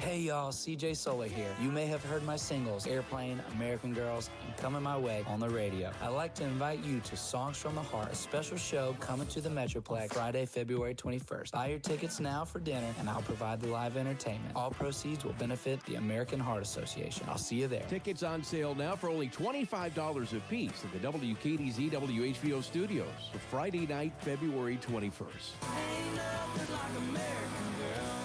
Hey y'all, CJ Solar here. You may have heard my singles, Airplane, American Girls, and Coming My Way on the radio. I'd like to invite you to Songs from the Heart, a special show coming to the Metroplex Friday, February 21st. Buy your tickets now for dinner, and I'll provide the live entertainment. All proceeds will benefit the American Heart Association. I'll see you there. Tickets on sale now for only $25 a piece at the WKDZ WHVO studios for Friday night, February 21st. Ain't nothing like American Girls.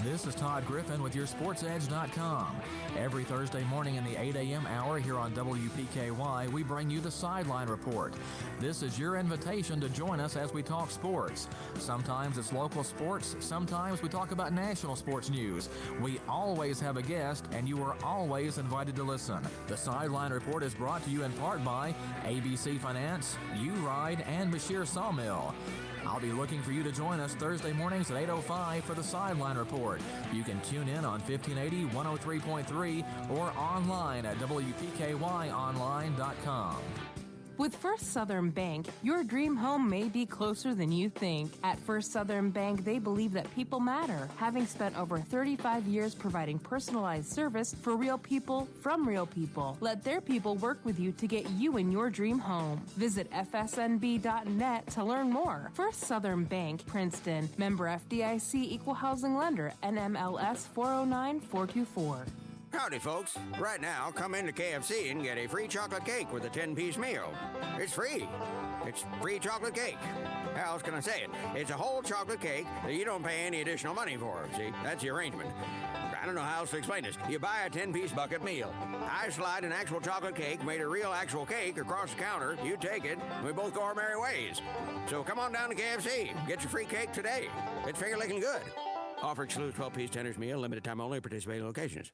This is Todd Griffin with your SportsEdge.com. Every Thursday morning in the 8 a.m. hour here on WPKY, we bring you the Sideline Report. This is your invitation to join us as we talk sports. Sometimes it's local sports, sometimes we talk about national sports news. We always have a guest, and you are always invited to listen. The Sideline Report is brought to you in part by ABC Finance, U-Ride, and Bashir Sawmill. I'll be looking for you to join us Thursday mornings at 8:05 for the Sideline Report. You can tune in on 1580, 103.3, or online at WPKYonline.com. With First Southern Bank, your dream home may be closer than you think. At First Southern Bank, they believe that people matter, having spent over 35 years providing personalized service for real people from real people. Let their people work with you to get you in your dream home. Visit fsnb.net to learn more. First Southern Bank, Princeton, member FDIC, equal housing lender, NMLS 409424. Howdy, folks. Right now, come into KFC and get a free chocolate cake with a 10-piece meal. It's free. It's free chocolate cake. How else can I say it? It's a whole chocolate cake that you don't pay any additional money for. See, that's the arrangement. I don't know how else to explain this. You buy a 10-piece bucket meal. I slide an actual chocolate cake made of real actual cake across the counter. You take it, and we both go our merry ways. So come on down to KFC. Get your free cake today. It's finger licking good. Offer excludes 12-piece tender's meal, limited time only, participating locations.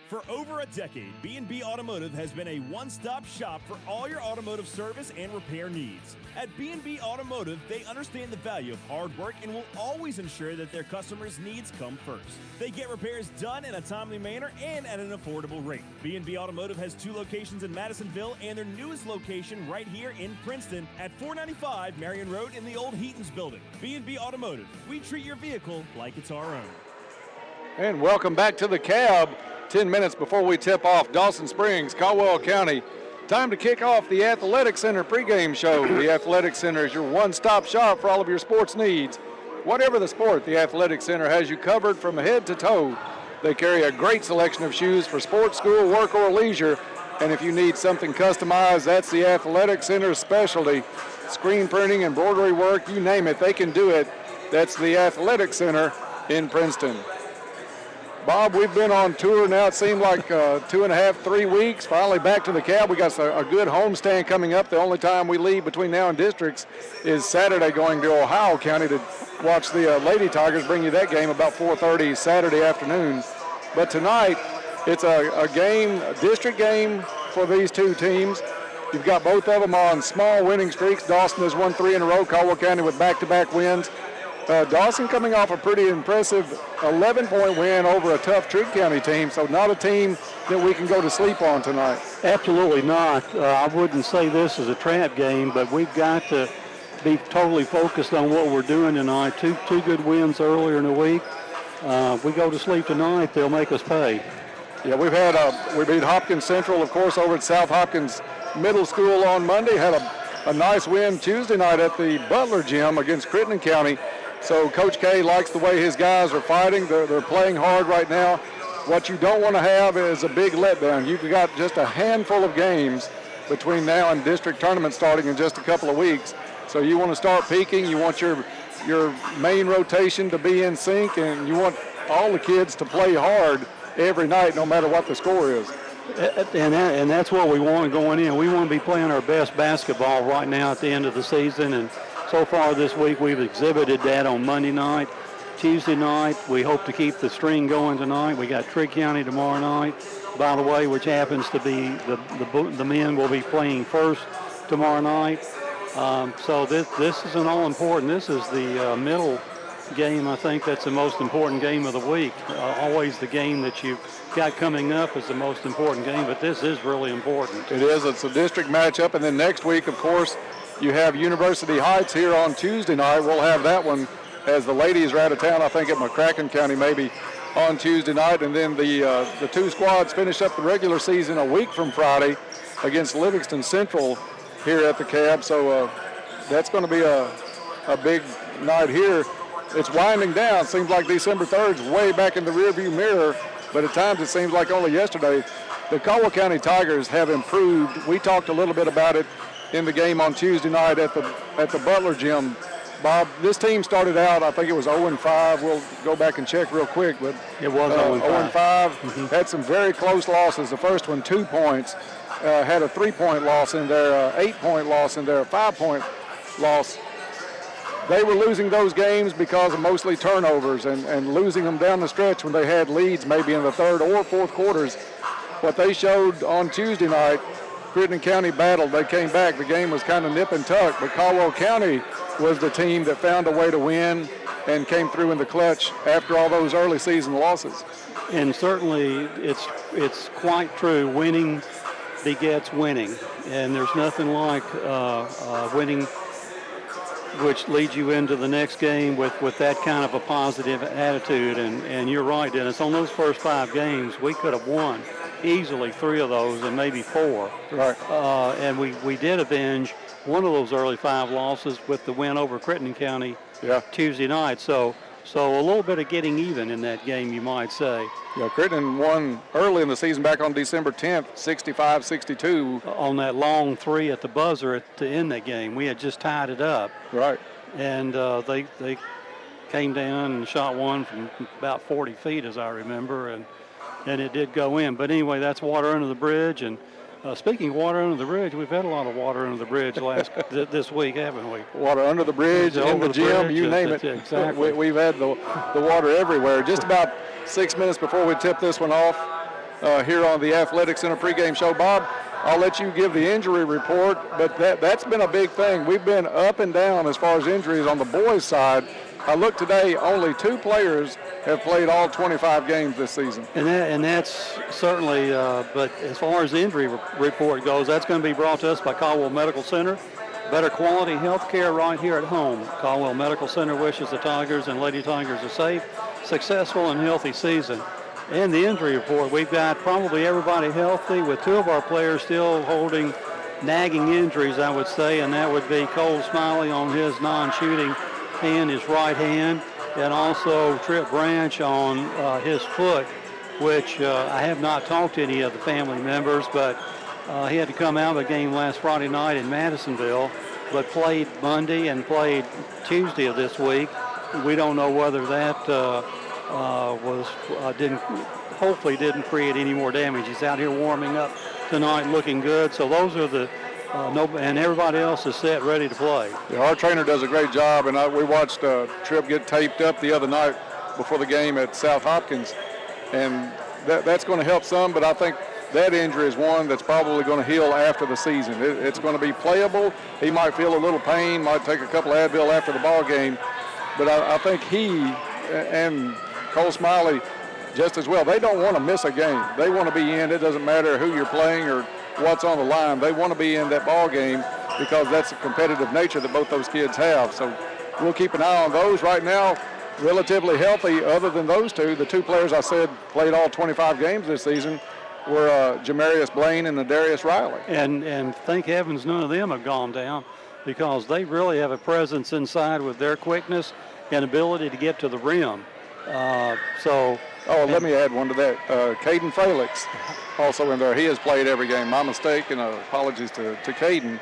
For over a decade, B&B Automotive has been a one-stop shop for all your automotive service and repair needs. At B&B Automotive, they understand the value of hard work and will always ensure that their customers' needs come first. They get repairs done in a timely manner and at an affordable rate. B&B Automotive has 2 locations in Madisonville and their newest location right here in Princeton at 495 Marion Road in the old Heaton's building. B&B Automotive, we treat your vehicle like it's our own. And welcome back to the Cab. 10 minutes before we tip off Dawson Springs, Caldwell County. Time to kick off the Athletic Center pregame show. The Athletic Center is your one-stop shop for all of your sports needs. Whatever the sport, the Athletic Center has you covered from head to toe. They carry a great selection of shoes for sports, school, work, or leisure. And if you need something customized, that's the Athletic Center's specialty. Screen printing, embroidery work, you name it, they can do it. That's the Athletic Center in Princeton. Bob, we've been on tour now, it seemed like 2.5, 3 weeks. Finally back to the Cab. We got a good homestand coming up. The only time we leave between now and districts is Saturday, going to Ohio County to watch the Lady Tigers. Bring you that game about 4:30 Saturday afternoon. But tonight, it's a game, a district game for these two teams. You've got both of them on small winning streaks. Dawson has won 3 in a row. Caldwell County with back-to-back wins. Dawson coming off a pretty impressive 11-point win over a tough Trigg County team, so not a team that we can go to sleep on tonight. Absolutely not. I wouldn't say this is a trap game, but we've got to be totally focused on what we're doing tonight. Two good wins earlier in the week. We go to sleep tonight, they'll make us pay. Yeah, we beat Hopkins Central, of course, over at South Hopkins Middle School on Monday. Had a nice win Tuesday night at the Butler Gym against Crittenden County. So Coach K likes the way his guys are fighting. They're playing hard right now. What you don't want to have is a big letdown. You've got just a handful of games between now and district tournament starting in just a couple of weeks. So you want to start peaking. You want your main rotation to be in sync, and you want all the kids to play hard every night, no matter what the score is. And that's what we want going in. We want to be playing our best basketball right now at the end of the season. And so far this week, we've exhibited that on Monday night. Tuesday night, we hope to keep the string going tonight. We got Trigg County tomorrow night, by the way, which happens to be the men will be playing first tomorrow night. So this is an all-important. This is the middle game. I think that's the most important game of the week. Always the game that you've got coming up is the most important game, but this is really important. It is. It's a district matchup, and then next week, of course, you have University Heights here on Tuesday night. We'll have that one as the ladies are out of town, I think at McCracken County maybe on Tuesday night. And then the two squads finish up the regular season a week from Friday against Livingston Central here at the Cab. So that's going to be a big night here. It's winding down. Seems like December 3rd is way back in the rearview mirror, but at times it seems like only yesterday. The Caldwell County Tigers have improved. We talked a little bit about it in the game on Tuesday night at the Butler Gym. Bob, this team started out, I think it was 0-5. We'll go back and check real quick, but it was 0-5. 0-5. Had some very close losses. The first one, 2 points. Had a 3-point loss in there, 8-point loss in there, a 5-point loss. They were losing those games because of mostly turnovers and losing them down the stretch when they had leads maybe in the third or fourth quarters. What they showed on Tuesday night, Crittenden County battled. They came back. The game was kind of nip and tuck, but Caldwell County was the team that found a way to win and came through in the clutch after all those early season losses. And certainly it's quite true. Winning begets winning, and there's nothing like winning which leads you into the next game with that kind of a positive attitude. And you're right, Dennis, on those first 5 games, we could have won easily 3 of those and maybe 4. Right. And we did avenge one of those early 5 losses with the win over Crittenden County Tuesday night. So a little bit of getting even in that game, you might say. Yeah, Crittenden won early in the season back on December 10th, 65-62. On that long 3 at the buzzer to end that game. We had just tied it up. Right. And they came down and shot one from about 40 feet, as I remember, and it did go in. But anyway, that's water under the bridge. And speaking of water under the bridge, we've had a lot of water under the bridge this week, haven't we? Water under the bridge, in the gym, you name it. Exactly. We've had the water everywhere. Just about 6 minutes before we tip this one off here on the Athletic Center pregame show. Bob, I'll let you give the injury report, but that's been a big thing. We've been up and down as far as injuries on the boys' side. I looked today, only 2 players have played all 25 games this season. And that's certainly, but as far as the injury report goes, that's going to be brought to us by Caldwell Medical Center. Better quality health care right here at home. Caldwell Medical Center wishes the Tigers and Lady Tigers a safe, successful, and healthy season. And the injury report, we've got probably everybody healthy, with 2 of our players still holding nagging injuries, I would say, and that would be Cole Smiley on his non-shooting hand, his right hand, and also Trip Branch on his foot, which I have not talked to any of the family members, but he had to come out of the game last Friday night in Madisonville, but played Monday and played Tuesday of this week. We don't know whether that hopefully didn't create any more damage. He's out here warming up tonight, looking good. So those are the and everybody else is set, ready to play. Yeah, our trainer does a great job, and we watched Trip get taped up the other night before the game at South Hopkins, and that's going to help some, but I think that injury is one that's probably going to heal after the season. It's going to be playable. He might feel a little pain, might take a couple of Advil after the ball game, but I think he and Cole Smiley just as well, they don't want to miss a game. They want to be in. It doesn't matter who you're playing or what's on the line. They want to be in that ball game because that's the competitive nature that both those kids have. So we'll keep an eye on those. Right now, relatively healthy other than those 2. The 2 players I said played all 25 games this season were Jamarius Blaine and Darius Riley. And thank heavens none of them have gone down, because they really have a presence inside with their quickness and ability to get to the rim. Let me add one to that. Caden Felix also in there. He has played every game. My mistake, and apologies to Caden.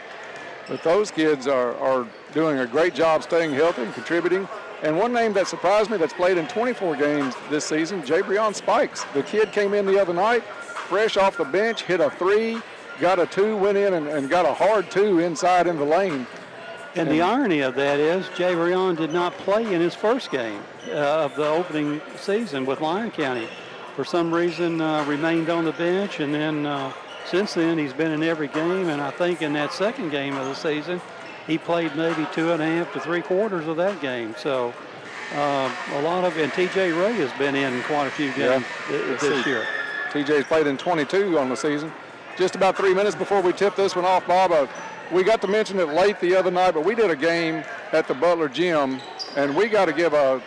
But those kids are doing a great job staying healthy and contributing. And one name that surprised me that's played in 24 games this season, Jabrion Spikes. The kid came in the other night, fresh off the bench, hit a 3, got a 2, went in and got a hard 2 inside in the lane. And the irony of that is Jabrion did not play in his first game of the opening season with Lyon County. For some reason, remained on the bench, and then since then he's been in every game. And I think in that second game of the season, he played maybe 2.5 to 3/4 of that game. So a lot of, and TJ Ray has been in quite a few games this year. TJ's played in 22 on the season. Just about 3 minutes before we tip this one off, Bob, we got to mention it late the other night, but we did a game at the Butler Gym, and we got to give a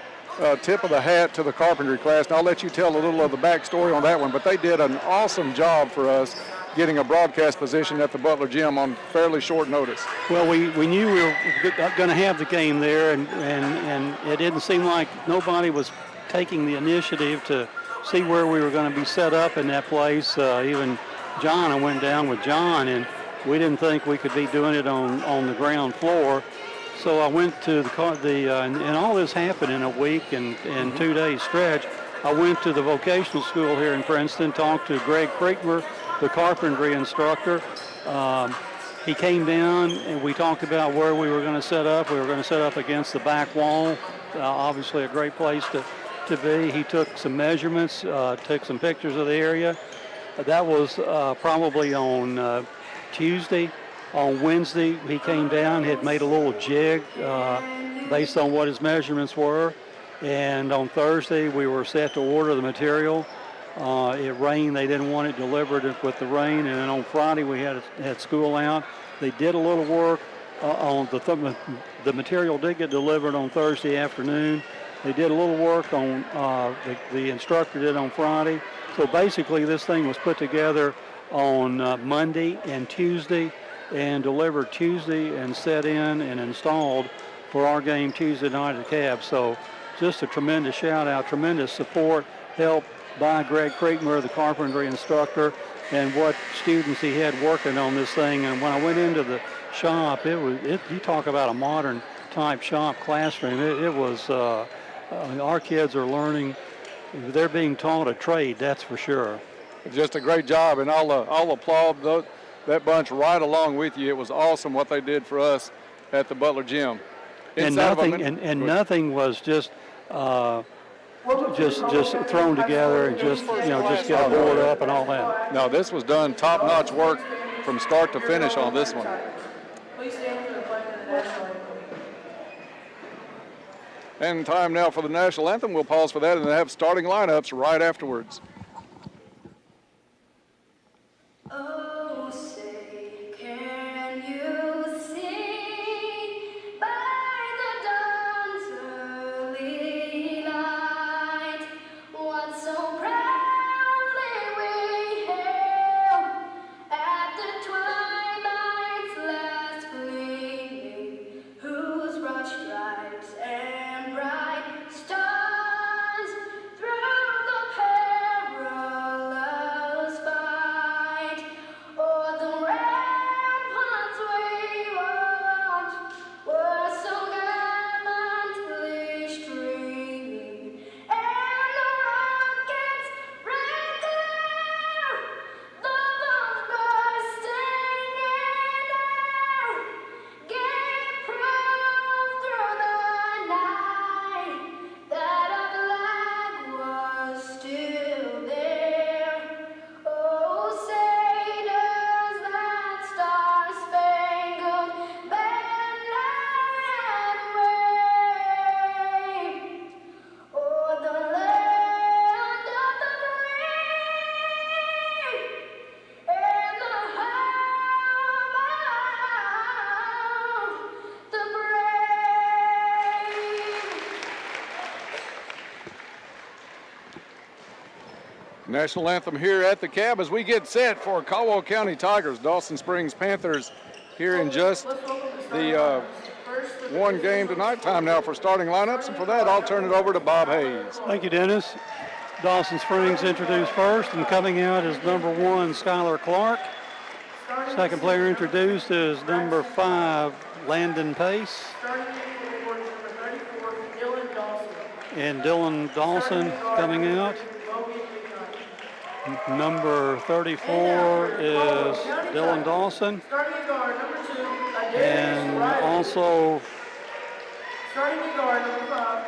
tip of the hat to the carpentry class, and I'll let you tell a little of the backstory on that one, but they did an awesome job for us getting a broadcast position at the Butler Gym on fairly short notice. Well, we knew we were going to have the game there, and it didn't seem like nobody was taking the initiative to see where we were going to be set up in that place. Even John, I went down with John, and we didn't think we could be doing it on the ground floor. So I went to and all this happened in a week and 2 days stretch. I went to the vocational school here in Princeton, talked to Greg Kriegmer, the carpentry instructor. He came down and we talked about where we were going to set up. We were going to set up against the back wall, obviously a great place to be. He took some measurements, took some pictures of the area. That was probably on Tuesday. On Wednesday, he came down, had made a little jig based on what his measurements were. And on Thursday, we were set to order the material. It rained. They didn't want it delivered with the rain. And then on Friday, we had school out. They did a little work on the material did get delivered on Thursday afternoon. They did a little work on the instructor did on Friday. So basically, this thing was put together on Monday and Tuesday, and delivered Tuesday and set in and installed for our game Tuesday night at the Cab. So just a tremendous shout out, tremendous support, help by Greg Kriegmer, the carpentry instructor, and what students he had working on this thing. And when I went into the shop, you talk about a modern type shop classroom. It was, our kids are learning, they're being taught a trade, that's for sure. Just a great job, and I'll applaud that bunch right along with you. It was awesome what they did for us at the Butler Gym. And nothing was just thrown together and just get a board up and all that. No, this was done top-notch work from start to finish on this one. Please stand for the pledge of the national anthem. And time now for the national anthem. We'll pause for that and then have starting lineups right afterwards. Oh, say, can you see by the dawn's early light what so proudly we hailed at the twilight's last gleaming, whose broad stripes and bright stars through the perilous fight o'er the ramparts we watched were so gallantly streaming, and the rockets ran clear, the bombs bursting in air gave proof through the night that our flag was still there. Oh, say does that star-spangled banner yet wave o'er the land of the brave and the home of the brave. National anthem here at the Cab as we get set for Caldwell County Tigers, Dawson Springs Panthers here in just the one game tonight. Time now for starting lineups, and for that I'll turn it over to Bob Hayes. Thank you, Dennis. Dawson Springs introduced first, and coming out is number 1, Skylar Clark. Second player introduced is number 5, Landon Pace. Starting in for number 34, Dylan Dawson. And Dylan Dawson coming out. Number 34 is Dylan Dawson. Starting at guard, number 2, And also starting at guard, number 5,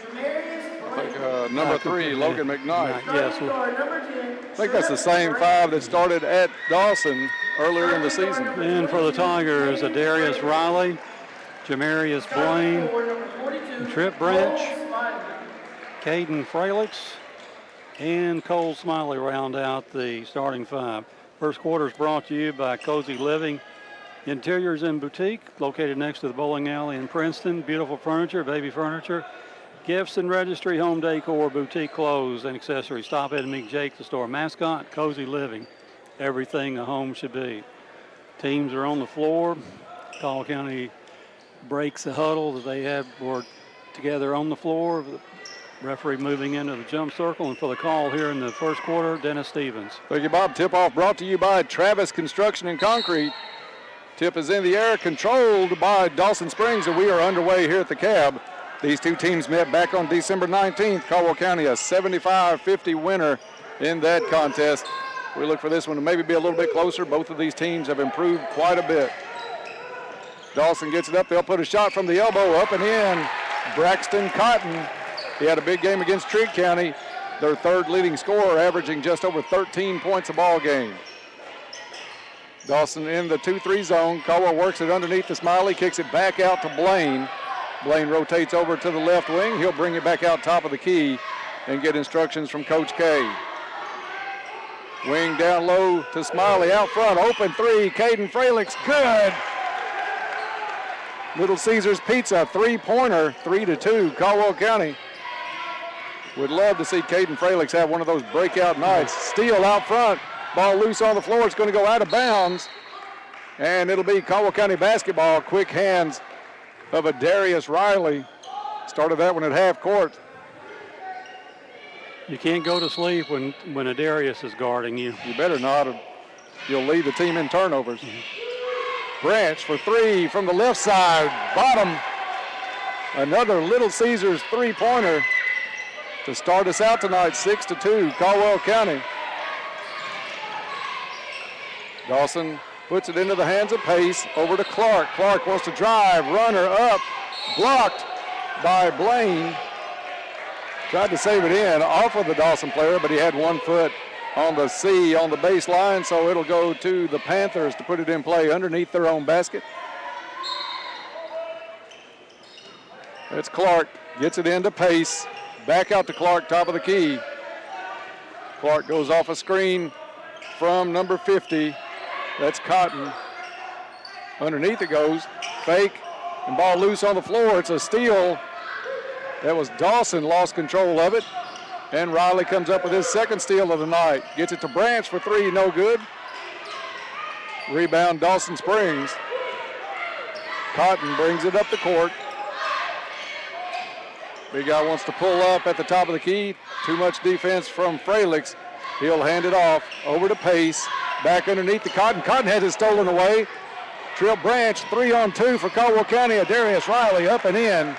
Jamarius. I think number 3, Logan McKnight. Yes. Starting at guard, number 10. I think that's the same 5 that started at Dawson earlier in the season. And for the Tigers, Darius Riley, Jamarius Blaine, Number 42. Trip Branch, Smiley. Caden Fralix, and Cole Smiley round out the starting 5. First quarter is brought to you by Cozy Living Interiors and Boutique, located next to the bowling alley in Princeton. Beautiful furniture, baby furniture, gifts and registry, home decor, boutique clothes and accessories. Stop in and meet Jake, the store mascot. Cozy living, everything a home should be. Teams are on the floor. Caldwell County breaks the huddle that they had were together on the floor. The referee moving into the jump circle, and for the call here in the first quarter, Dennis Stevens. Thank you, Bob. Tip-off brought to you by Travis Construction and Concrete. Tip is in the air, controlled by Dawson Springs, and we are underway here at the Cab. These two teams met back on December 19th. Caldwell County a 75-50 winner in that contest. We look for this one to maybe be a little bit closer. Both of these teams have improved quite a bit. Dawson gets it up. They'll put a shot from the elbow, up and in. Braxton Cotton. He had a big game against Trigg County. Their third leading scorer, averaging just over 13 points a ball game. Dawson in the 2-3 zone. Caldwell works it underneath the Smiley, kicks it back out to Blaine. Blaine rotates over to the left wing. He'll bring it back out top of the key and get instructions from Coach K. Wing down low to Smiley out front. Open three. Caden Fralix. Good. Little Caesars Pizza, three-pointer, 3-2, Caldwell County. Would love to see Caden Fralix have one of those breakout nights. Steal out front. Ball loose on the floor. It's going to go out of bounds. And it'll be Caldwell County basketball. Quick hands of a Darius Riley. Started that one at half court. You can't go to sleep when a Darius is guarding you. You better not, or you'll lead the team in turnovers. Branch for three from the left side, bottom. Another Little Caesars three-pointer to start us out tonight, 6-2, Caldwell County. Dawson puts it into the hands of Pace, over to Clark. Clark wants to drive, runner up, blocked by Blaine. Tried to save it in off of the Dawson player, but he had 1 foot on the C on the baseline, so it'll go to the Panthers to put it in play underneath their own basket. It's Clark, gets it into Pace, back out to Clark, top of the key. Clark goes off a screen from number 50. That's Cotton. Underneath it goes, fake, and ball loose on the floor. It's a steal. That was Dawson, lost control of it. And Riley comes up with his second steal of the night. Gets it to Branch for three, no good. Rebound, Dawson Springs. Cotton brings it up the court. Big guy wants to pull up at the top of the key. Too much defense from Fralix. He'll hand it off over to Pace. Back underneath the Cotton. Cotton has it stolen away. Trill Branch, 3-on-2 for Caldwell County. Darius Riley up and in.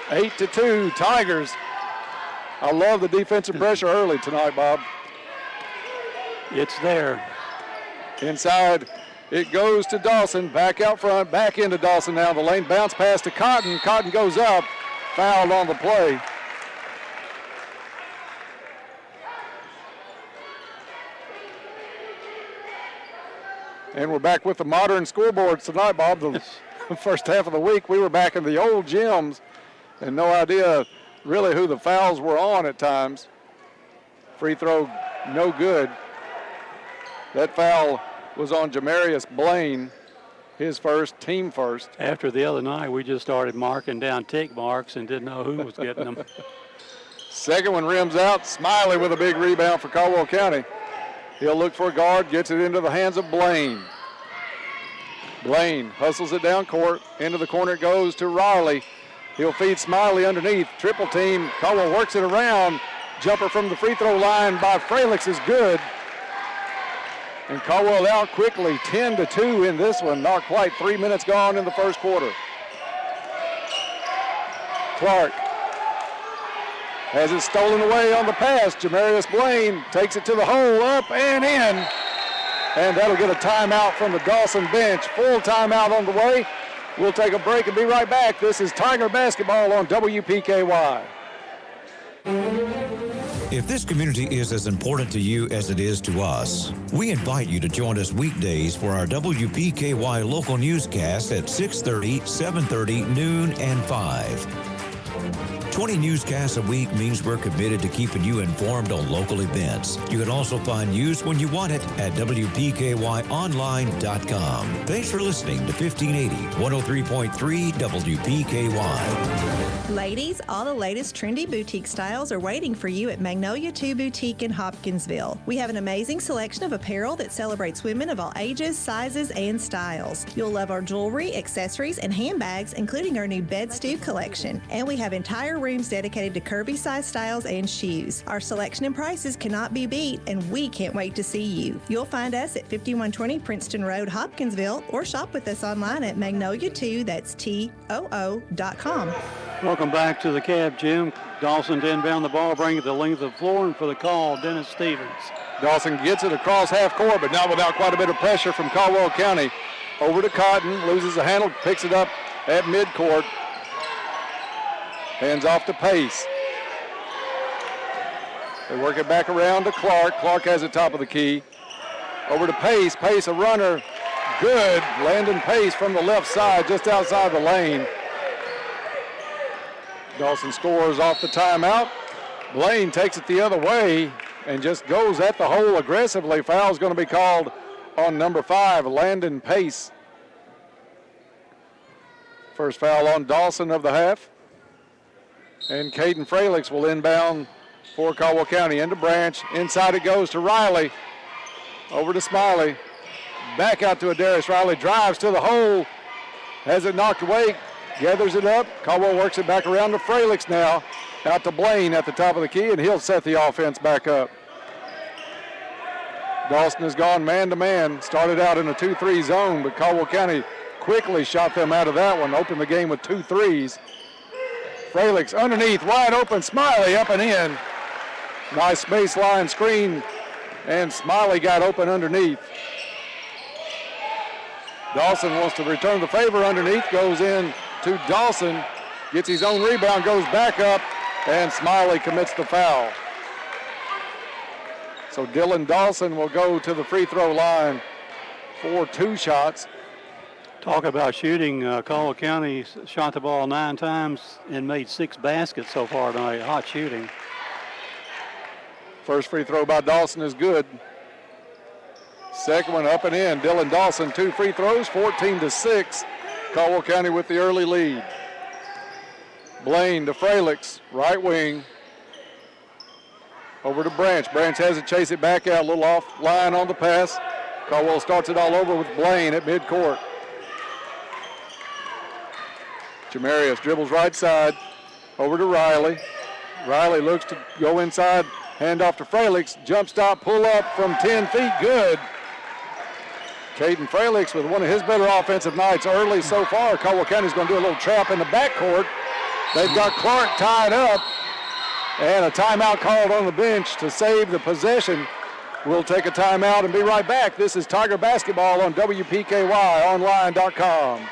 8-2, Tigers. I love the defensive pressure early tonight, Bob. It's there. Inside, it goes to Dawson. Back out front, back into Dawson now. The lane bounce pass to Cotton. Cotton goes up, fouled on the play. And we're back with the modern scoreboards tonight, Bob. The first half of the week, we were back in the old gyms and no idea really who the fouls were on at times. Free throw, no good. That foul was on Jamarius Blaine, his first, team first. After the other night, we just started marking down tick marks and didn't know who was getting them. Second one rims out. Smiley with a big rebound for Caldwell County. He'll look for a guard, gets it into the hands of Blaine. Blaine hustles it down court. Into the corner it goes to Riley. He'll feed Smiley underneath. Triple team. Caldwell works it around. Jumper from the free throw line by Fralix is good. And Caldwell out quickly, 10-2 in this one. Not quite 3 minutes gone in the first quarter. Clark has it stolen away on the pass. Jamarius Blaine takes it to the hole, up and in. And that'll get a timeout from the Dawson bench. Full timeout on the way. We'll take a break and be right back. This is Tiger Basketball on WPKY. If this community is as important to you as it is to us, we invite you to join us weekdays for our WPKY local newscast at 6:30, 7:30, noon, and 5. 20 newscasts a week means we're committed to keeping you informed on local events. You can also find news when you want it at WPKYOnline.com. Thanks for listening to 1580 103.3 WPKY. Ladies, all the latest trendy boutique styles are waiting for you at Magnolia 2 Boutique in Hopkinsville. We have an amazing selection of apparel that celebrates women of all ages, sizes, and styles. You'll love our jewelry, accessories, and handbags, including our new Bed Stew collection. And we have entire rooms dedicated to curvy size styles and shoes. Our selection and prices cannot be beat, and we can't wait to see you. You'll find us at 5120 Princeton Road, Hopkinsville, or shop with us online at Magnolia2, that's TOO.com. Welcome back to the Cab Gym. Dawson to inbound the ball, bring it the length of the floor, and for the call, Dennis Stevens. Dawson gets it across half court, but not without quite a bit of pressure from Caldwell County. Over to Cotton, loses the handle, picks it up at midcourt. Hands off to Pace. They work it back around to Clark. Clark has it top of the key. Over to Pace. Pace, a runner. Good. Landon Pace from the left side, just outside the lane. Dawson scores off the timeout. Blaine takes it the other way and just goes at the hole aggressively. Foul's going to be called on number 5, Landon Pace. First foul on Dawson of the half. And Caden Fralix will inbound for Caldwell County into Branch. Inside it goes to Riley. Over to Smiley. Back out to Adarius Riley. Drives to the hole. Has it knocked away. Gathers it up. Caldwell works it back around to Fralix now. Out to Blaine at the top of the key, and he'll set the offense back up. Dawson has gone man-to-man. Started out in a 2-3 zone, but Caldwell County quickly shot them out of that one. Opened the game with 2 threes. Fralix underneath, wide open. Smiley up and in. Nice baseline screen, and Smiley got open underneath. Dawson wants to return the favor underneath, goes in to Dawson, gets his own rebound, goes back up, and Smiley commits the foul. So Dylan Dawson will go to the free throw line for 2 shots. Talk about shooting. Caldwell County shot the ball 9 times and made 6 baskets so far tonight. Hot shooting. First free throw by Dawson is good. Second one up and in. Dylan Dawson, 2 free throws, 14-6. Caldwell County with the early lead. Blaine to Fralix, right wing. Over to Branch. Branch has it, chase it back out, a little off line on the pass. Caldwell starts it all over with Blaine at midcourt. Jamarius dribbles right side, over to Riley. Riley looks to go inside, hand off to Fralix. Jump stop, pull up from 10 feet, good. Caden Fralix with one of his better offensive nights early so far. Caldwell County's going to do a little trap in the backcourt. They've got Clark tied up, and a timeout called on the bench to save the possession. We'll take a timeout and be right back. This is Tiger Basketball on WPKYOnline.com.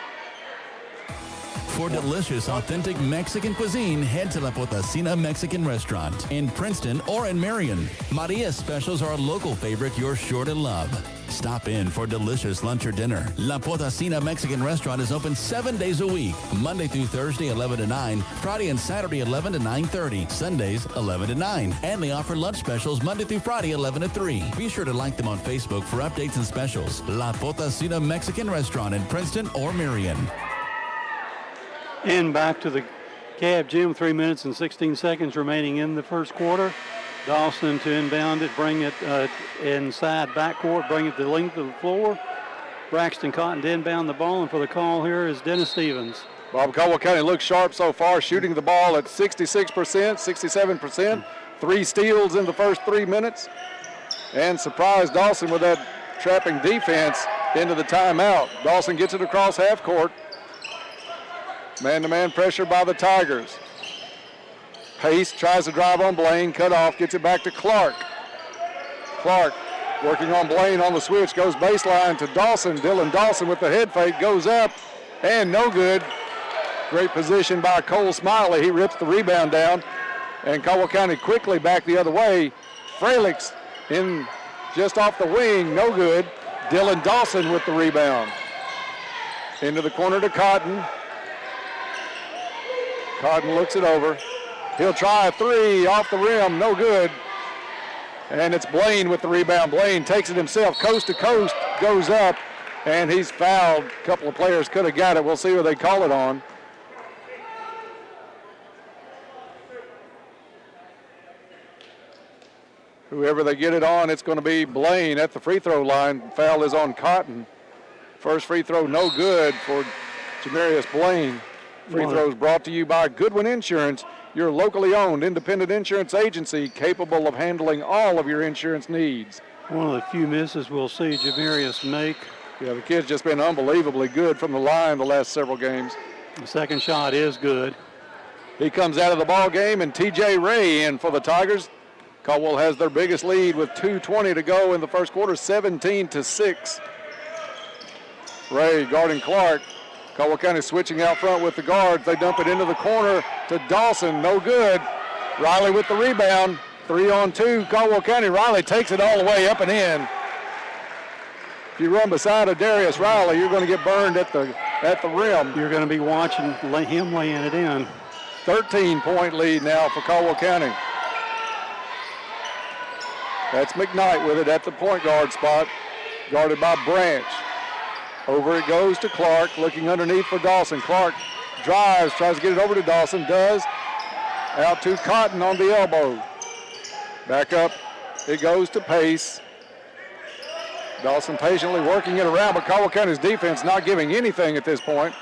For delicious, authentic Mexican cuisine, head to La Potacina Mexican Restaurant in Princeton or in Marion. Maria's specials are a local favorite you're sure to love. Stop in for delicious lunch or dinner. La Potacina Mexican Restaurant is open 7 days a week, Monday through Thursday 11 to 9, Friday and Saturday 11 to 9:30, Sundays 11 to 9. And they offer lunch specials Monday through Friday 11 to 3. Be sure to like them on Facebook for updates and specials. La Potacina Mexican Restaurant in Princeton or Marion. And back to the Cab Gym, 3 minutes and 16 seconds remaining in the first quarter. Dawson to inbound it, bring it inside backcourt, bring it the length of the floor. Braxton Cotton to inbound the ball, and for the call here is Dennis Stevens. Bob, Caldwell County looks sharp so far, shooting the ball at 66%, 67%. 3 steals in the first 3 minutes. And surprised Dawson with that trapping defense into the timeout. Dawson gets it across half court. Man-to-man pressure by the Tigers. Pace tries to drive on Blaine, cut off, gets it back to Clark. Clark working on Blaine on the switch, goes baseline to Dawson. Dylan Dawson with the head fake, goes up, and no good. Great position by Cole Smiley. He rips the rebound down, and Caldwell County quickly back the other way. Fralix in just off the wing, no good. Dylan Dawson with the rebound. Into the corner to Cotton. Cotton looks it over. He'll try a three off the rim, no good. And it's Blaine with the rebound. Blaine takes it himself, coast to coast, goes up, and he's fouled. A couple of players could have got it. We'll see who they call it on. Whoever they get it on, it's going to be Blaine at the free throw line. Foul is on Cotton. First free throw, no good for Jamarius Blaine. Free throws brought to you by Goodwin Insurance, your locally owned independent insurance agency capable of handling all of your insurance needs. One of the few misses we'll see Jamarius make. Yeah, the kid's just been unbelievably good from the line the last several games. The second shot is good. He comes out of the ball game, and TJ Ray in for the Tigers. Caldwell has their biggest lead with 2:20 to go in the first quarter, 17-6. Ray guarding Clark. Caldwell County switching out front with the guards. They dump it into the corner to Dawson, no good. Riley with the rebound, 3-on-2, Caldwell County. Riley takes it all the way up and in. If you run beside a Darius Riley, you're going to get burned at the rim. You're going to be watching him laying it in. 13-point lead now for Caldwell County. That's McKnight with it at the point guard spot, guarded by Branch. Over it goes to Clark, looking underneath for Dawson. Clark drives, tries to get it over to Dawson, does. Out to Cotton on the elbow. Back up, it goes to Pace. Dawson patiently working it around, but Caldwell County's defense not giving anything at this point.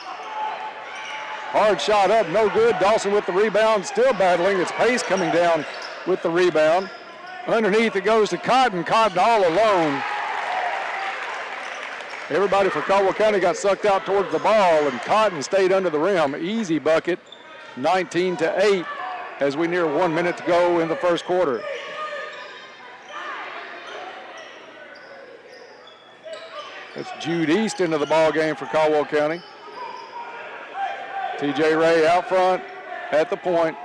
Hard shot up, no good. Dawson with the rebound, still battling. It's Pace coming down with the rebound. Underneath it goes to Cotton. Cotton all alone. Everybody for Caldwell County got sucked out towards the ball, and Cotton stayed under the rim. Easy bucket, 19-8, as we near 1 minute to go in the first quarter. That's Jude East into the ball game for Caldwell County. TJ Ray out front at the point.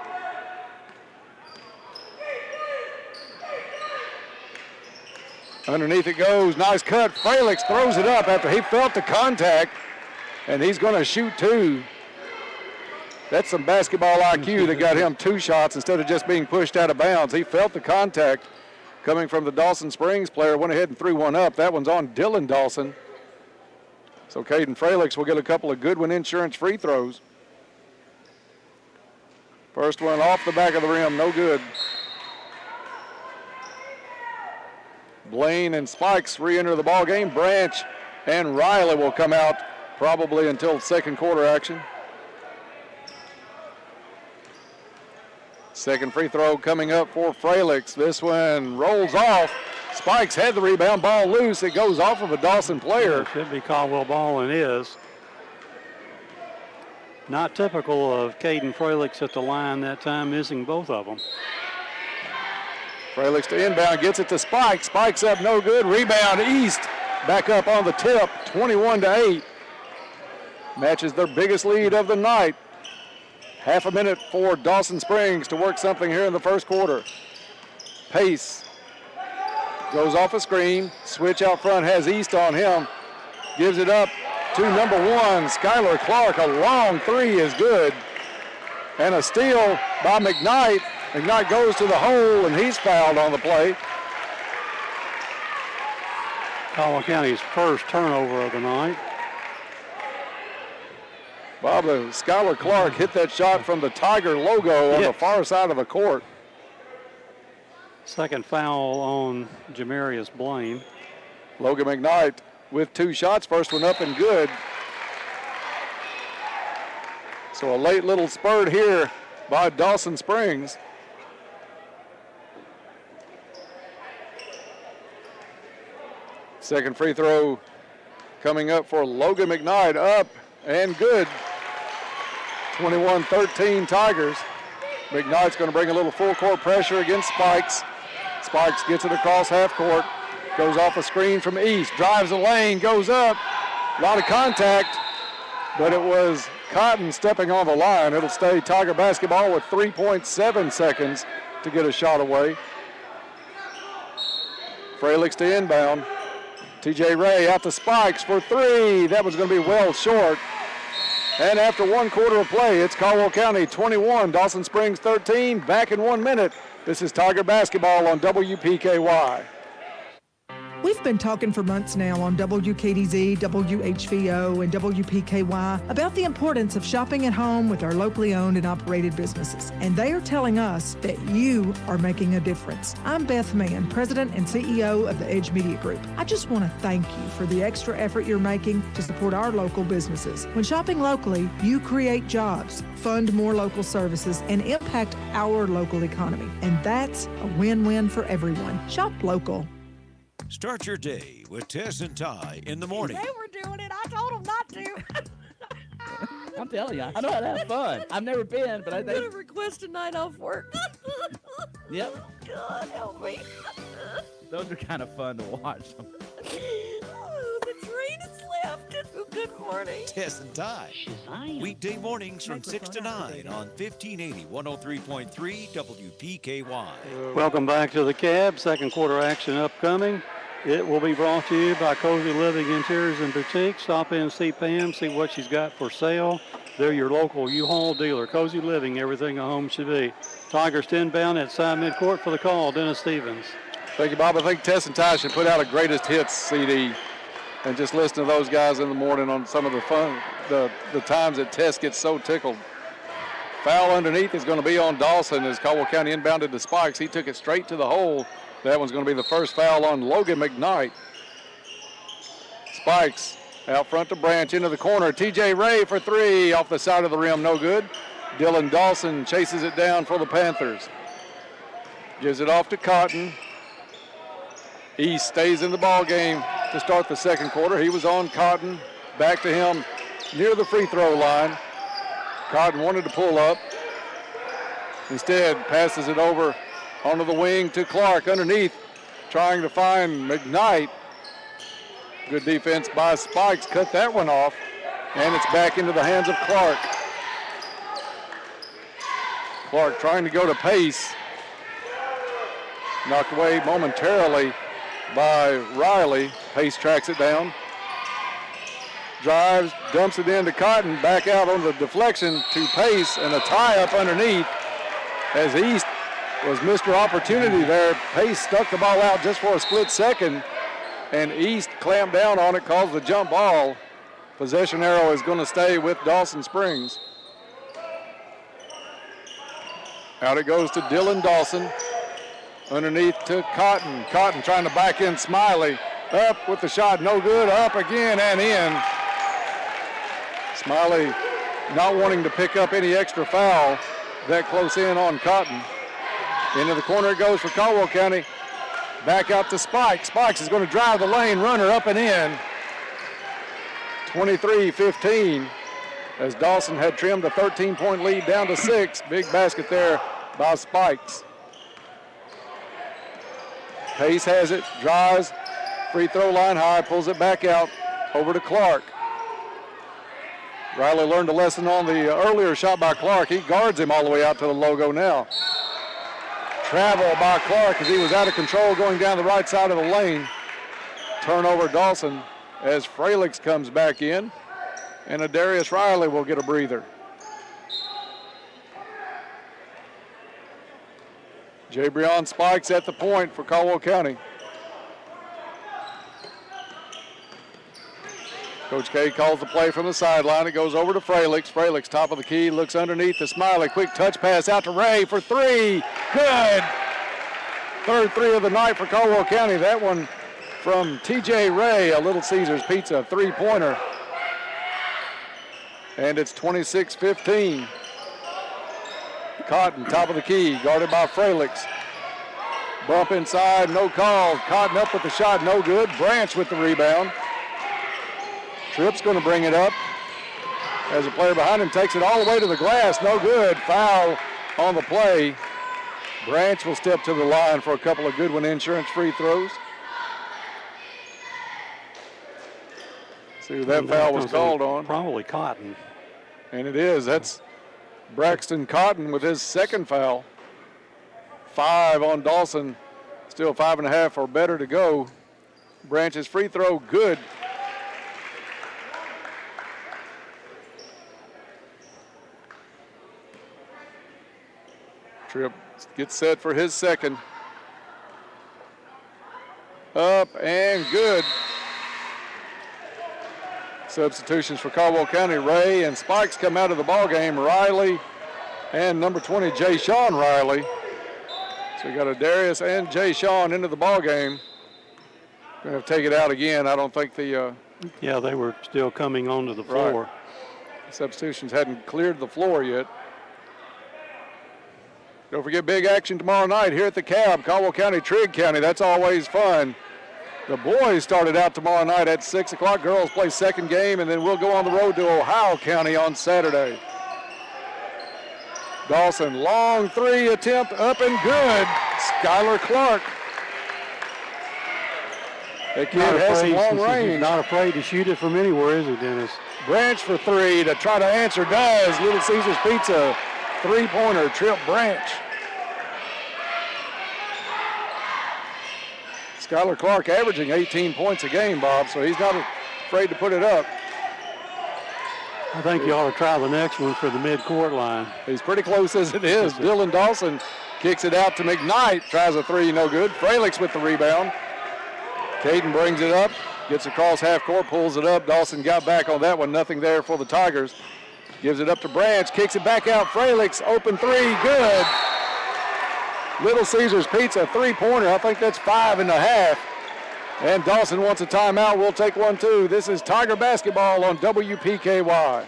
Underneath it goes, nice cut. Fralix throws it up after he felt the contact, and he's going to shoot two. That's some basketball IQ that got him two shots instead of just being pushed out of bounds. He felt the contact coming from the Dawson Springs player, went ahead and threw one up. That one's on Dylan Dawson. So Caden Fralix will get a couple of Goodwin Insurance free throws. First one off the back of the rim, no good. Blaine and Spikes re-enter the ball game. Branch and Riley will come out probably until second quarter action. Second free throw coming up for Fralix. This one rolls off. Spikes had the rebound, ball loose. It goes off of a Dawson player. It should be Caldwell ball and is. Not typical of Caden Fralix at the line that time, missing both of them. Fralix to inbound, gets it to Spikes. Spikes up, no good. Rebound, East. Back up on the tip, 21-8. Matches their biggest lead of the night. Half a minute for Dawson Springs to work something here in the first quarter. Pace goes off a screen. Switch out front, has East on him. Gives it up to number one, Skylar Clark. A long three is good. And a steal by McKnight. McKnight goes to the hole, and he's fouled on the play. Caldwell County's first turnover of the night. Bob, Skylar Clark hit that shot from the Tiger logo on the far side of the court. Second foul on Jamarius Blaine. Logan McKnight with two shots. First one up and good. So a late little spurt here by Dawson Springs. Second free throw coming up for Logan McKnight, up and good. 21-13 Tigers. McKnight's going to bring a little full court pressure against Spikes. Spikes gets it across half court, goes off a screen from East, drives the lane, goes up. A lot of contact, but it was Cotton stepping on the line. It'll stay Tiger basketball with 3.7 seconds to get a shot away. Fralix to inbound. TJ Ray out to Spikes for three. That was going to be well short. And after 1 quarter of play, it's Caldwell County 21, Dawson Springs 13. Back in 1 minute. This is Tiger Basketball on WPKY. We've been talking for months now on WKDZ, WHVO, and WPKY about the importance of shopping at home with our locally owned and operated businesses. And they are telling us that you are making a difference. I'm Beth Mann, President and CEO of the Edge Media Group. I just want to thank you for the extra effort you're making to support our local businesses. When shopping locally, you create jobs, fund more local services, and impact our local economy. And that's a win-win for everyone. Shop local. Start your day with Tess and Ty in the morning. They were doing it. I told them not to. I'm telling you, I know how to have fun. I've never been, but I'm going to request a night off work. Yep. God help me. Those are kind of fun to watch. Oh, the train has left. Good morning. Tess and Ty. Weekday mornings from 6 to 9 on 1580 103.3 WPKY. Welcome back to the Cab. Second quarter action upcoming. It will be brought to you by Cozy Living Interiors and Boutique. Stop in and see Pam, see what she's got for sale. They're your local U-Haul dealer. Cozy Living, everything a home should be. Tigers 10 bound at side midcourt for the call. Dennis Stevens. Thank you, Bob. I think Tess and Ty should put out a greatest hits CD and just listen to those guys in the morning on some of the fun, the times that Tess gets so tickled. Foul underneath is going to be on Dawson as Caldwell County inbounded to Spikes. He took it straight to the hole. That one's going to be the first foul on Logan McKnight. Spikes out front to Branch into the corner. TJ Ray for three off the side of the rim, no good. Dylan Dawson chases it down for the Panthers. Gives it off to Cotton. East stays in the ball game to start the second quarter. He was on Cotton. Back to him near the free throw line. Cotton wanted to pull up. Instead, passes it over onto the wing to Clark underneath, trying to find McKnight. Good defense by Spikes, cut that one off, and it's back into the hands of Clark. Clark trying to go to Pace. Knocked away momentarily by Riley. Pace tracks it down. Drives, dumps it into Cotton, back out on the deflection to Pace, and a tie-up underneath as East was Mr. Opportunity there. Pace stuck the ball out just for a split second, and East clamped down on it, caused the jump ball. Possession arrow is going to stay with Dawson Springs. Out it goes to Dylan Dawson. Underneath to Cotton. Cotton trying to back in Smiley. Up with the shot, no good. Up again and in. Smiley not wanting to pick up any extra foul that close in on Cotton. Into the corner it goes for Caldwell County. Back out to Spikes. Spikes is going to drive the lane, runner up and in. 23-15 as Dawson had trimmed a 13-point lead down to 6. Big basket there by Spikes. Pace has it, drives, free throw line high, pulls it back out, over to Clark. Riley learned a lesson on the earlier shot by Clark. He guards him all the way out to the logo now. Travel by Clark as he was out of control going down the right side of the lane. Turnover Dawson as Fralix comes back in, and Adarius Riley will get a breather. Jabrion Spikes at the point for Caldwell County. Coach K calls the play from the sideline. It goes over to Fralix. Fralix, top of the key, looks underneath to Smiley. Quick touch pass out to Ray for three. Good. Third three of the night for Caldwell County. That one from TJ Ray, a Little Caesars Pizza three-pointer. And it's 26-15. Cotton, top of the key, guarded by Fralix. Bump inside, no call. Cotton up with the shot, no good. Branch with the rebound. Tripp's going to bring it up as a player behind him takes it all the way to the glass. No good. Foul on the play. Branch will step to the line for a couple of Goodwin Insurance free throws. See who that foul was called on. Probably Cotton. And it is. That's Braxton Cotton with his second foul. 5 on Dawson. Still 5.5 or better to go. Branch's free throw good. Tripp gets set for his second. Up and good. Substitutions for Caldwell County. Ray and Spikes come out of the ball game. Riley and number 20, Jay Sean Riley. So we got a Darius and Jay Sean into the ball game. Going to have to take it out again. I don't think the... yeah, they were still coming onto the floor. Right. The substitutions hadn't cleared the floor yet. Don't forget big action tomorrow night here at the Cab, Caldwell County, Trigg County. That's always fun. The boys started out tomorrow night at 6 o'clock. Girls play second game, and then we'll go on the road to Ohio County on Saturday. Dawson, long three attempt, up and good. Skylar Clark. That kid has some long range. He's not afraid to shoot it from anywhere, is he, Dennis? Branch for three to try to answer does. Little Caesars Pizza, three-pointer, Tripp Branch. Skylar Clark averaging 18 points a game, Bob, so he's not afraid to put it up. I think you ought to try the next one for the mid-court line. He's pretty close as it is. Dylan Dawson kicks it out to McKnight, tries a three, no good. Fralick's with the rebound. Caden brings it up, gets across half court, pulls it up. Dawson got back on that one, nothing there for the Tigers. Gives it up to Branch, kicks it back out. Fralick's open three, good. Little Caesars Pizza, three-pointer. I think that's 5.5. And Dawson wants a timeout. We'll take one, too. This is Tiger Basketball on WPKY.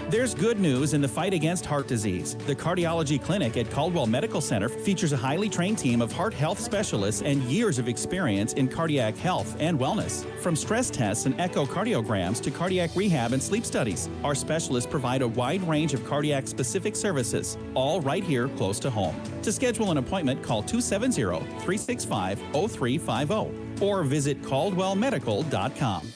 There's good news in the fight against heart disease. The Cardiology Clinic at Caldwell Medical Center features a highly trained team of heart health specialists and years of experience in cardiac health and wellness. From stress tests and echocardiograms to cardiac rehab and sleep studies, our specialists provide a wide range of cardiac-specific services, all right here close to home. To schedule an appointment, call 270-365-0350 or visit caldwellmedical.com.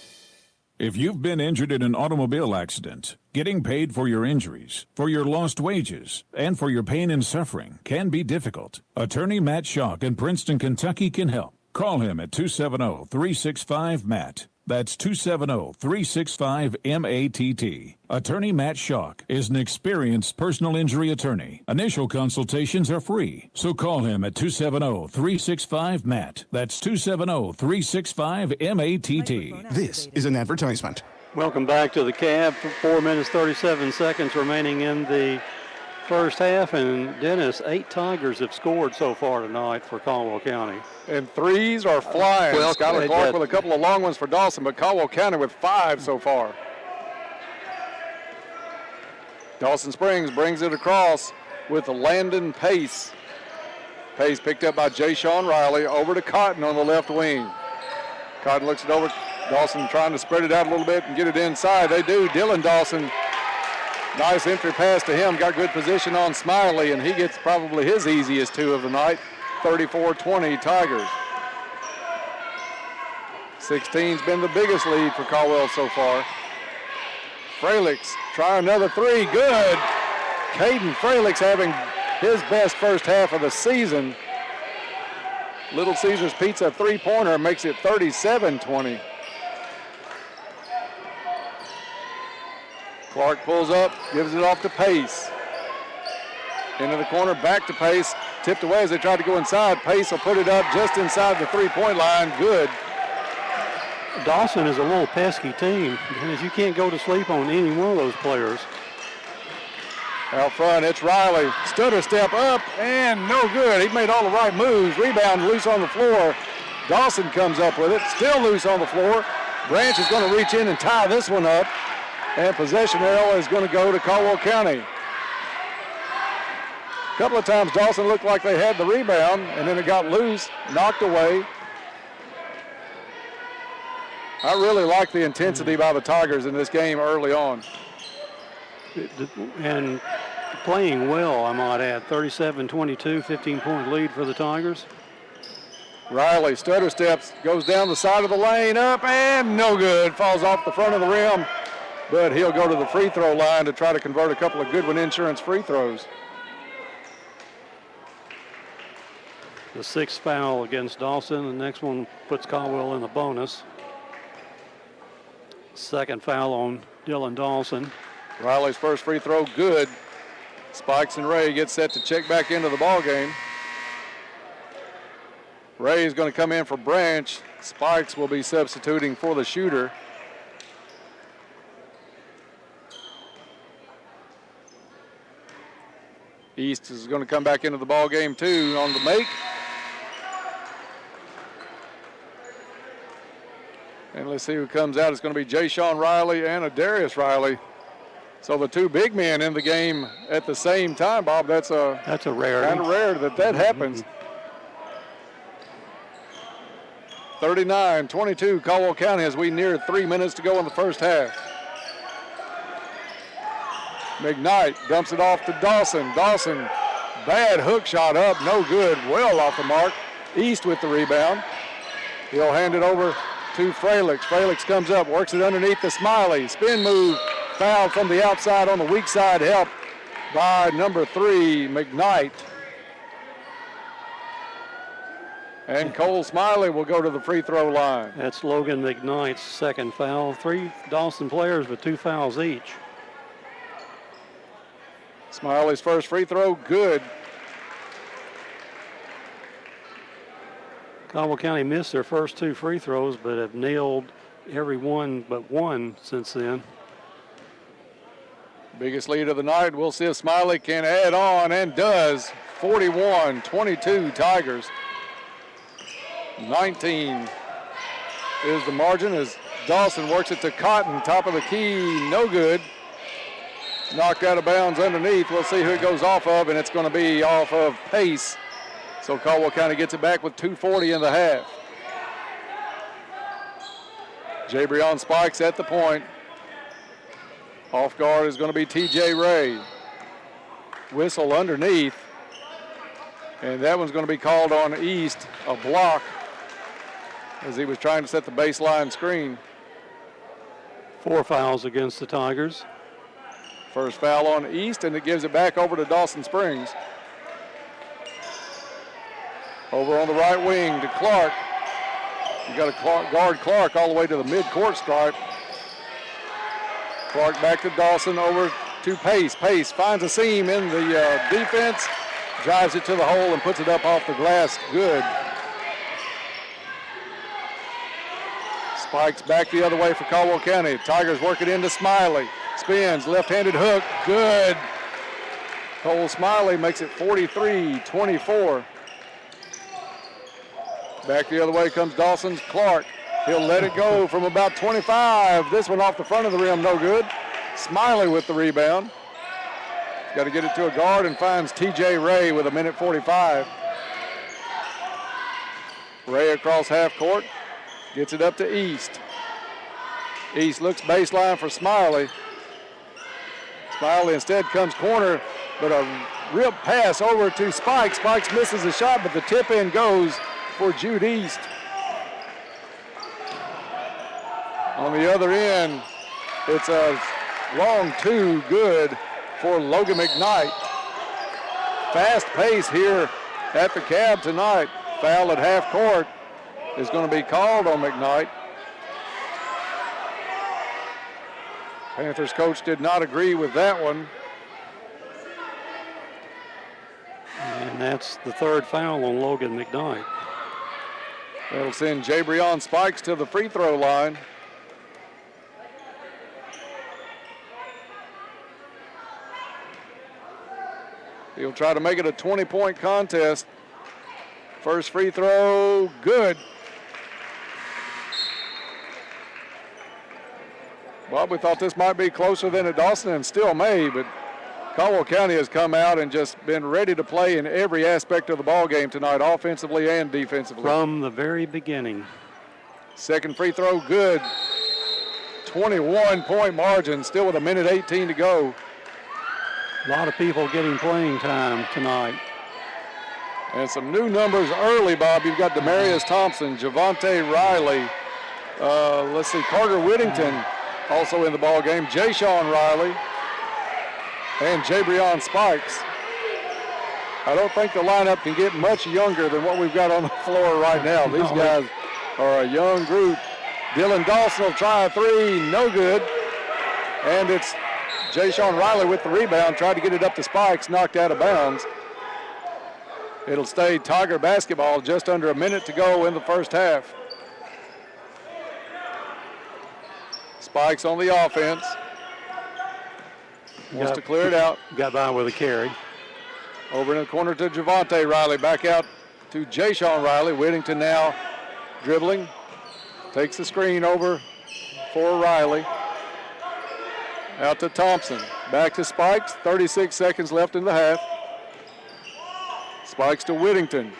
If you've been injured in an automobile accident, getting paid for your injuries, for your lost wages, and for your pain and suffering can be difficult. Attorney Matt Schock in Princeton, Kentucky can help. Call him at 270-365-MATT. That's 270-365-MATT. Attorney Matt Schock is an experienced personal injury attorney. Initial consultations are free, so call him at 270-365-MATT. That's 270-365-MATT. This is an advertisement. Welcome back to the Cab. 4 minutes, 37 seconds remaining in the first half. And Dennis, 8 Tigers have scored so far tonight for Caldwell County. And threes are flying. Well, Skylar Clark with a couple of long ones for Dawson, but Caldwell County with 5 so far. Dawson Springs brings it across with Landon Pace. Pace picked up by Jay Sean Riley, over to Cotton on the left wing. Cotton looks it over. Dawson trying to spread it out a little bit and get it inside. They do. Dylan Dawson, nice entry pass to him. Got good position on Smiley, and he gets probably his easiest 2 of the night. 34-20 Tigers. 16's been the biggest lead for Caldwell so far. Fralick's try another 3, good. Caden Fralick's having his best first half of the season. Little Caesars Pizza three-pointer makes it 37-20. Clark pulls up, gives it off to Pace. Into the corner, back to Pace. Tipped away as they tried to go inside. Pace will put it up just inside the three-point line. Good. Dawson is a little pesky team. You can't go to sleep on any one of those players. Out front, it's Riley. Stutter step up and no good. He made all the right moves. Rebound loose on the floor. Dawson comes up with it. Still loose on the floor. Branch is going to reach in and tie this one up. And possession arrow is going to go to Caldwell County. A couple of times Dawson looked like they had the rebound, and then it got loose, knocked away. I really like the intensity by the Tigers in this game early on. And playing well, I might add. 37-22, 15-point lead for the Tigers. Riley stutter steps, goes down the side of the lane, up and no good. Falls off the front of the rim, but he'll go to the free throw line to try to convert a couple of Goodwin Insurance free throws. The 6th foul against Dawson. The next one puts Caldwell in the bonus. 2nd foul on Dylan Dawson. Riley's first free throw, good. Spikes and Ray get set to check back into the ball game. Ray is going to come in for Branch. Spikes will be substituting for the shooter. East is going to come back into the ball game too on the make. And let's see who comes out. It's going to be Jay Sean Riley and Darius Riley. So the two big men in the game at the same time, Bob. That's a rarity. Kind of rare that happens. 39-22 Caldwell County as we near 3 minutes to go in the first half. McKnight dumps it off to Dawson. Dawson, bad hook shot up, no good, well off the mark. East with the rebound. He'll hand it over to Fralix. Fralix comes up, works it underneath the Smiley. Spin move, foul from the outside on the weak side, help by number 3, McKnight. And Cole Smiley will go to the free throw line. That's Logan McKnight's second foul. 3 Dawson players with 2 fouls each. Smiley's first free throw, good. Caldwell County missed their first 2 free throws, but have nailed every one but one since then. Biggest lead of the night. We'll see if Smiley can add on, and does. 41-22 Tigers. 19 is the margin as Dawson works it to Cotton, top of the key, no good. Knocked out of bounds underneath. We'll see who it goes off of, and it's going to be off of Pace. So Caldwell County gets it back with 2:40 in the half. Jabrion Spikes at the point. Off guard is going to be TJ Ray. Whistle underneath. And that one's going to be called on East, a block, as he was trying to set the baseline screen. 4 fouls against the Tigers. First foul on East, and it gives it back over to Dawson Springs. Over on the right wing to Clark. You got to guard Clark all the way to the mid-court stripe. Clark back to Dawson, over to Pace. Pace finds a seam in the defense, drives it to the hole and puts it up off the glass. Good. Spikes back the other way for Caldwell County. Tigers work it into Smiley. Spins, left-handed hook, good. Cole Smiley makes it 43-24. Back the other way comes Dawson's Clark. He'll let it go from about 25. This one off the front of the rim, no good. Smiley with the rebound. Got to get it to a guard and finds TJ Ray with 1:45. Ray across half court, gets it up to East. East looks baseline for Smiley. Smiley instead comes corner, but a rip pass over to Spikes. Spikes misses the shot, but the tip in goes for Jude East. On the other end, it's a long 2, good for Logan McKnight. Fast pace here at the Cab tonight. Foul at half court is going to be called on McKnight. Panthers coach did not agree with that one. And that's the 3rd foul on Logan McKnight. That'll send Jabrion Spikes to the free throw line. He'll try to make it a 20-point contest. First free throw, good. Well, we thought this might be closer than at Dawson, and still may, but Caldwell County has come out and just been ready to play in every aspect of the ball game tonight, offensively and defensively. From the very beginning. Second free throw, good. 21-point margin, still with 1:18 to go. A lot of people getting playing time tonight. And some new numbers early, Bob. You've got Demarius Thompson, Javante Riley. Let's see, Carter Whittington also in the ball game. Jay Sean Riley and Jabrion Spikes. I don't think the lineup can get much younger than what we've got on the floor right now. These guys are a young group. Dylan Dawson will try a 3, no good. And it's Jay-Sean Riley with the rebound, tried to get it up to Spikes, knocked out of bounds. It'll stay Tiger basketball, just under a minute to go in the first half. Spikes on the offense. Wants to clear it out. Got by with a carry. Over in the corner to Javante Riley. Back out to Jay-Sean Riley. Whittington now dribbling. Takes the screen over for Riley. Out to Thompson. Back to Spikes. 36 seconds left in the half. Spikes to Whittington.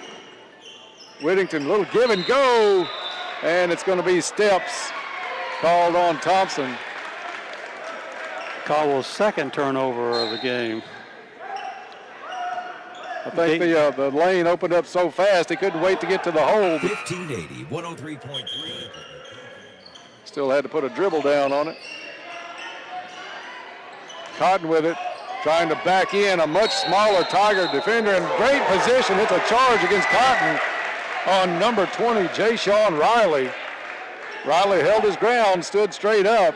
Whittington, little give and go. And it's going to be steps called on Thompson. Caldwell's second turnover of the game. I think the lane opened up so fast he couldn't wait to get to the hole. 1580, 103.3. Still had to put a dribble down on it. Cotton with it, trying to back in a much smaller Tiger defender in great position. It's a charge against Cotton on number 20, Jay-Sean Riley. Riley held his ground, stood straight up,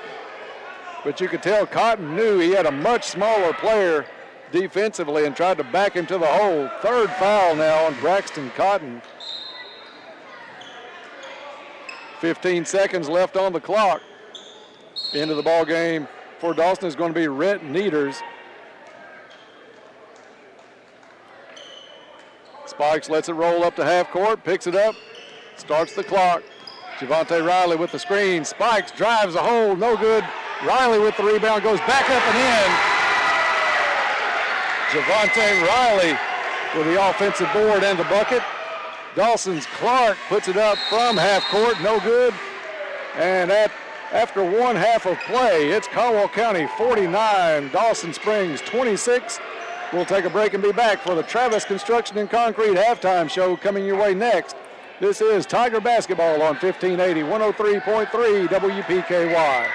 but you could tell Cotton knew he had a much smaller player defensively and tried to back him to the hole. Third foul now on Braxton Cotton. 15 seconds left on the clock. Into the ball game for Dawson is going to be Rhett Needers. Spikes lets it roll up to half court, picks it up, starts the clock. Javante Riley with the screen. Spikes drives the hole, no good. Riley with the rebound, goes back up and in. Javante Riley with the offensive board and the bucket. Dawson's Clark puts it up from half court, no good. And after one half of play, it's Caldwell County 49, Dawson Springs 26. We'll take a break and be back for the Travis Construction and Concrete halftime show coming your way next. This is Tiger Basketball on 1580, 103.3 WPKY.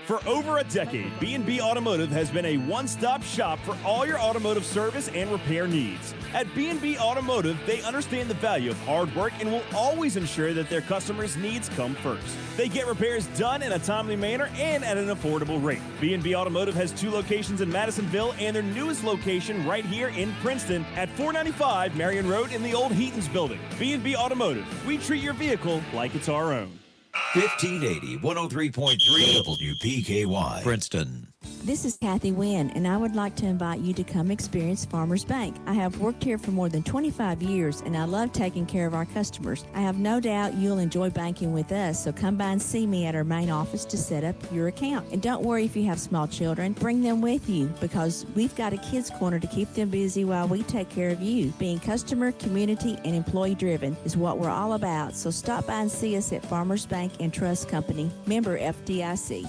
For over a decade, B&B Automotive has been a one-stop shop for all your automotive service and repair needs. At B&B Automotive, they understand the value of hard work and will always ensure that their customers' needs come first. They get repairs done in a timely manner and at an affordable rate. B&B Automotive has 2 locations in Madisonville and their newest location right here in Princeton at 495 Marion Road in the old Heaton's building. B&B Automotive, we treat your vehicle like it's our own. 1580, 103.3 WPKY. Princeton. This is Kathy Wynn, and I would like to invite you to come experience Farmers Bank. I have worked here for more than 25 years, and I love taking care of our customers. I have no doubt you'll enjoy banking with us, so come by and see me at our main office to set up your account. And don't worry if you have small children, bring them with you, because we've got a kids' corner to keep them busy while we take care of you. Being customer, community, and employee-driven is what we're all about, so stop by and see us at Farmers Bank and Trust Company, member FDIC.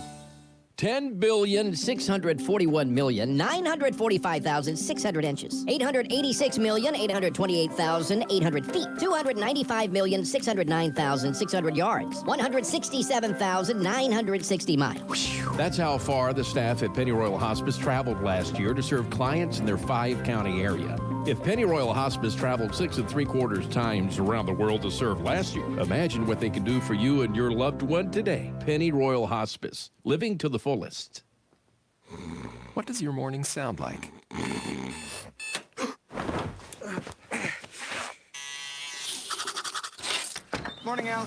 10,641,945,600 inches, 886,828,800 feet, 295,609,600 yards, 167,960 miles. That's how far the staff at Pennyroyal Hospice traveled last year to serve clients in their 5-county area. If Pennyroyal Hospice traveled 6¾ times around the world to serve last year, imagine what they can do for you and your loved one today. Pennyroyal Hospice, living to the fullest. What does your morning sound like? Morning, Al.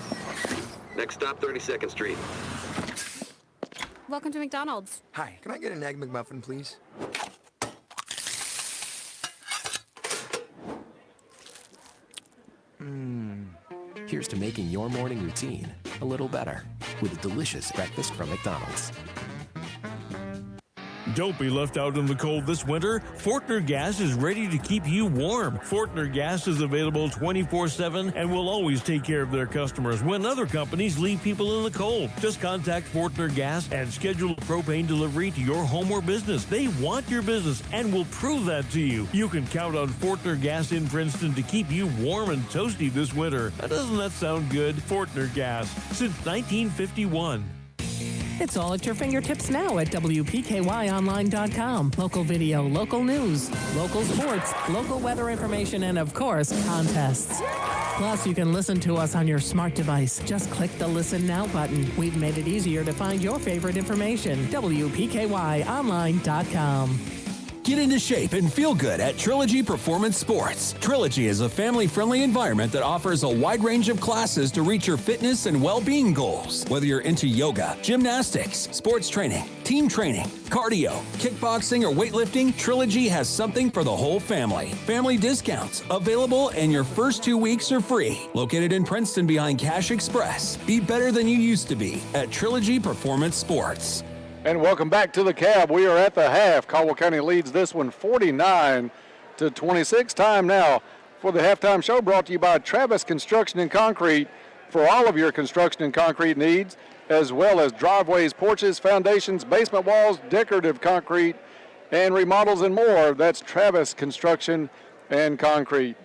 Next stop, 32nd Street. Welcome to McDonald's. Hi, can I get an Egg McMuffin, please? Here's to making your morning routine a little better with a delicious breakfast from McDonald's. Don't be left out in the cold this winter. Fortner Gas is ready to keep you warm. Fortner Gas is available 24/7 and will always take care of their customers when other companies leave people in the cold. Just contact Fortner Gas and schedule a propane delivery to your home or business. They want your business and will prove that to you. You can count on Fortner Gas in Princeton to keep you warm and toasty this winter. Now, doesn't that sound good? Fortner Gas, since 1951. It's all at your fingertips now at WPKYonline.com. Local video, local news, local sports, local weather information, and of course, contests. Plus, you can listen to us on your smart device. Just click the Listen Now button. We've made it easier to find your favorite information. WPKYonline.com. Get into shape and feel good at Trilogy Performance Sports. Trilogy is a family-friendly environment that offers a wide range of classes to reach your fitness and well-being goals. Whether you're into yoga, gymnastics, sports training, team training, cardio, kickboxing, or weightlifting, Trilogy has something for the whole family. Family discounts available, and your first 2 weeks are free. Located in Princeton behind Cash Express. Be better than you used to be at Trilogy Performance Sports. And welcome back to the Cab. We are at the half. Caldwell County leads this one 49-26. Time now for the halftime show, brought to you by Travis Construction and Concrete for all of your construction and concrete needs, as well as driveways, porches, foundations, basement walls, decorative concrete, and remodels and more. That's Travis Construction and Concrete.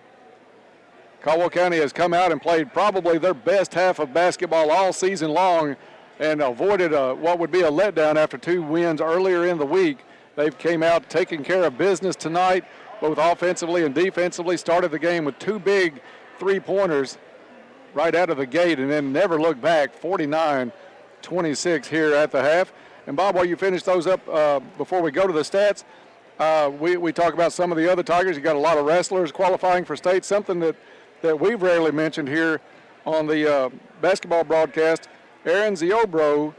Caldwell County has come out and played probably their best half of basketball all season long, and avoided what would be a letdown after 2 wins earlier in the week. They came out taking care of business tonight, both offensively and defensively. Started the game with 2 big three-pointers right out of the gate and then never looked back. 49-26 here at the half. And Bob, while you finish those up before we go to the stats, we talk about some of the other Tigers. You got a lot of wrestlers qualifying for state, something that we've rarely mentioned here on the basketball broadcast. Aaron Ziobro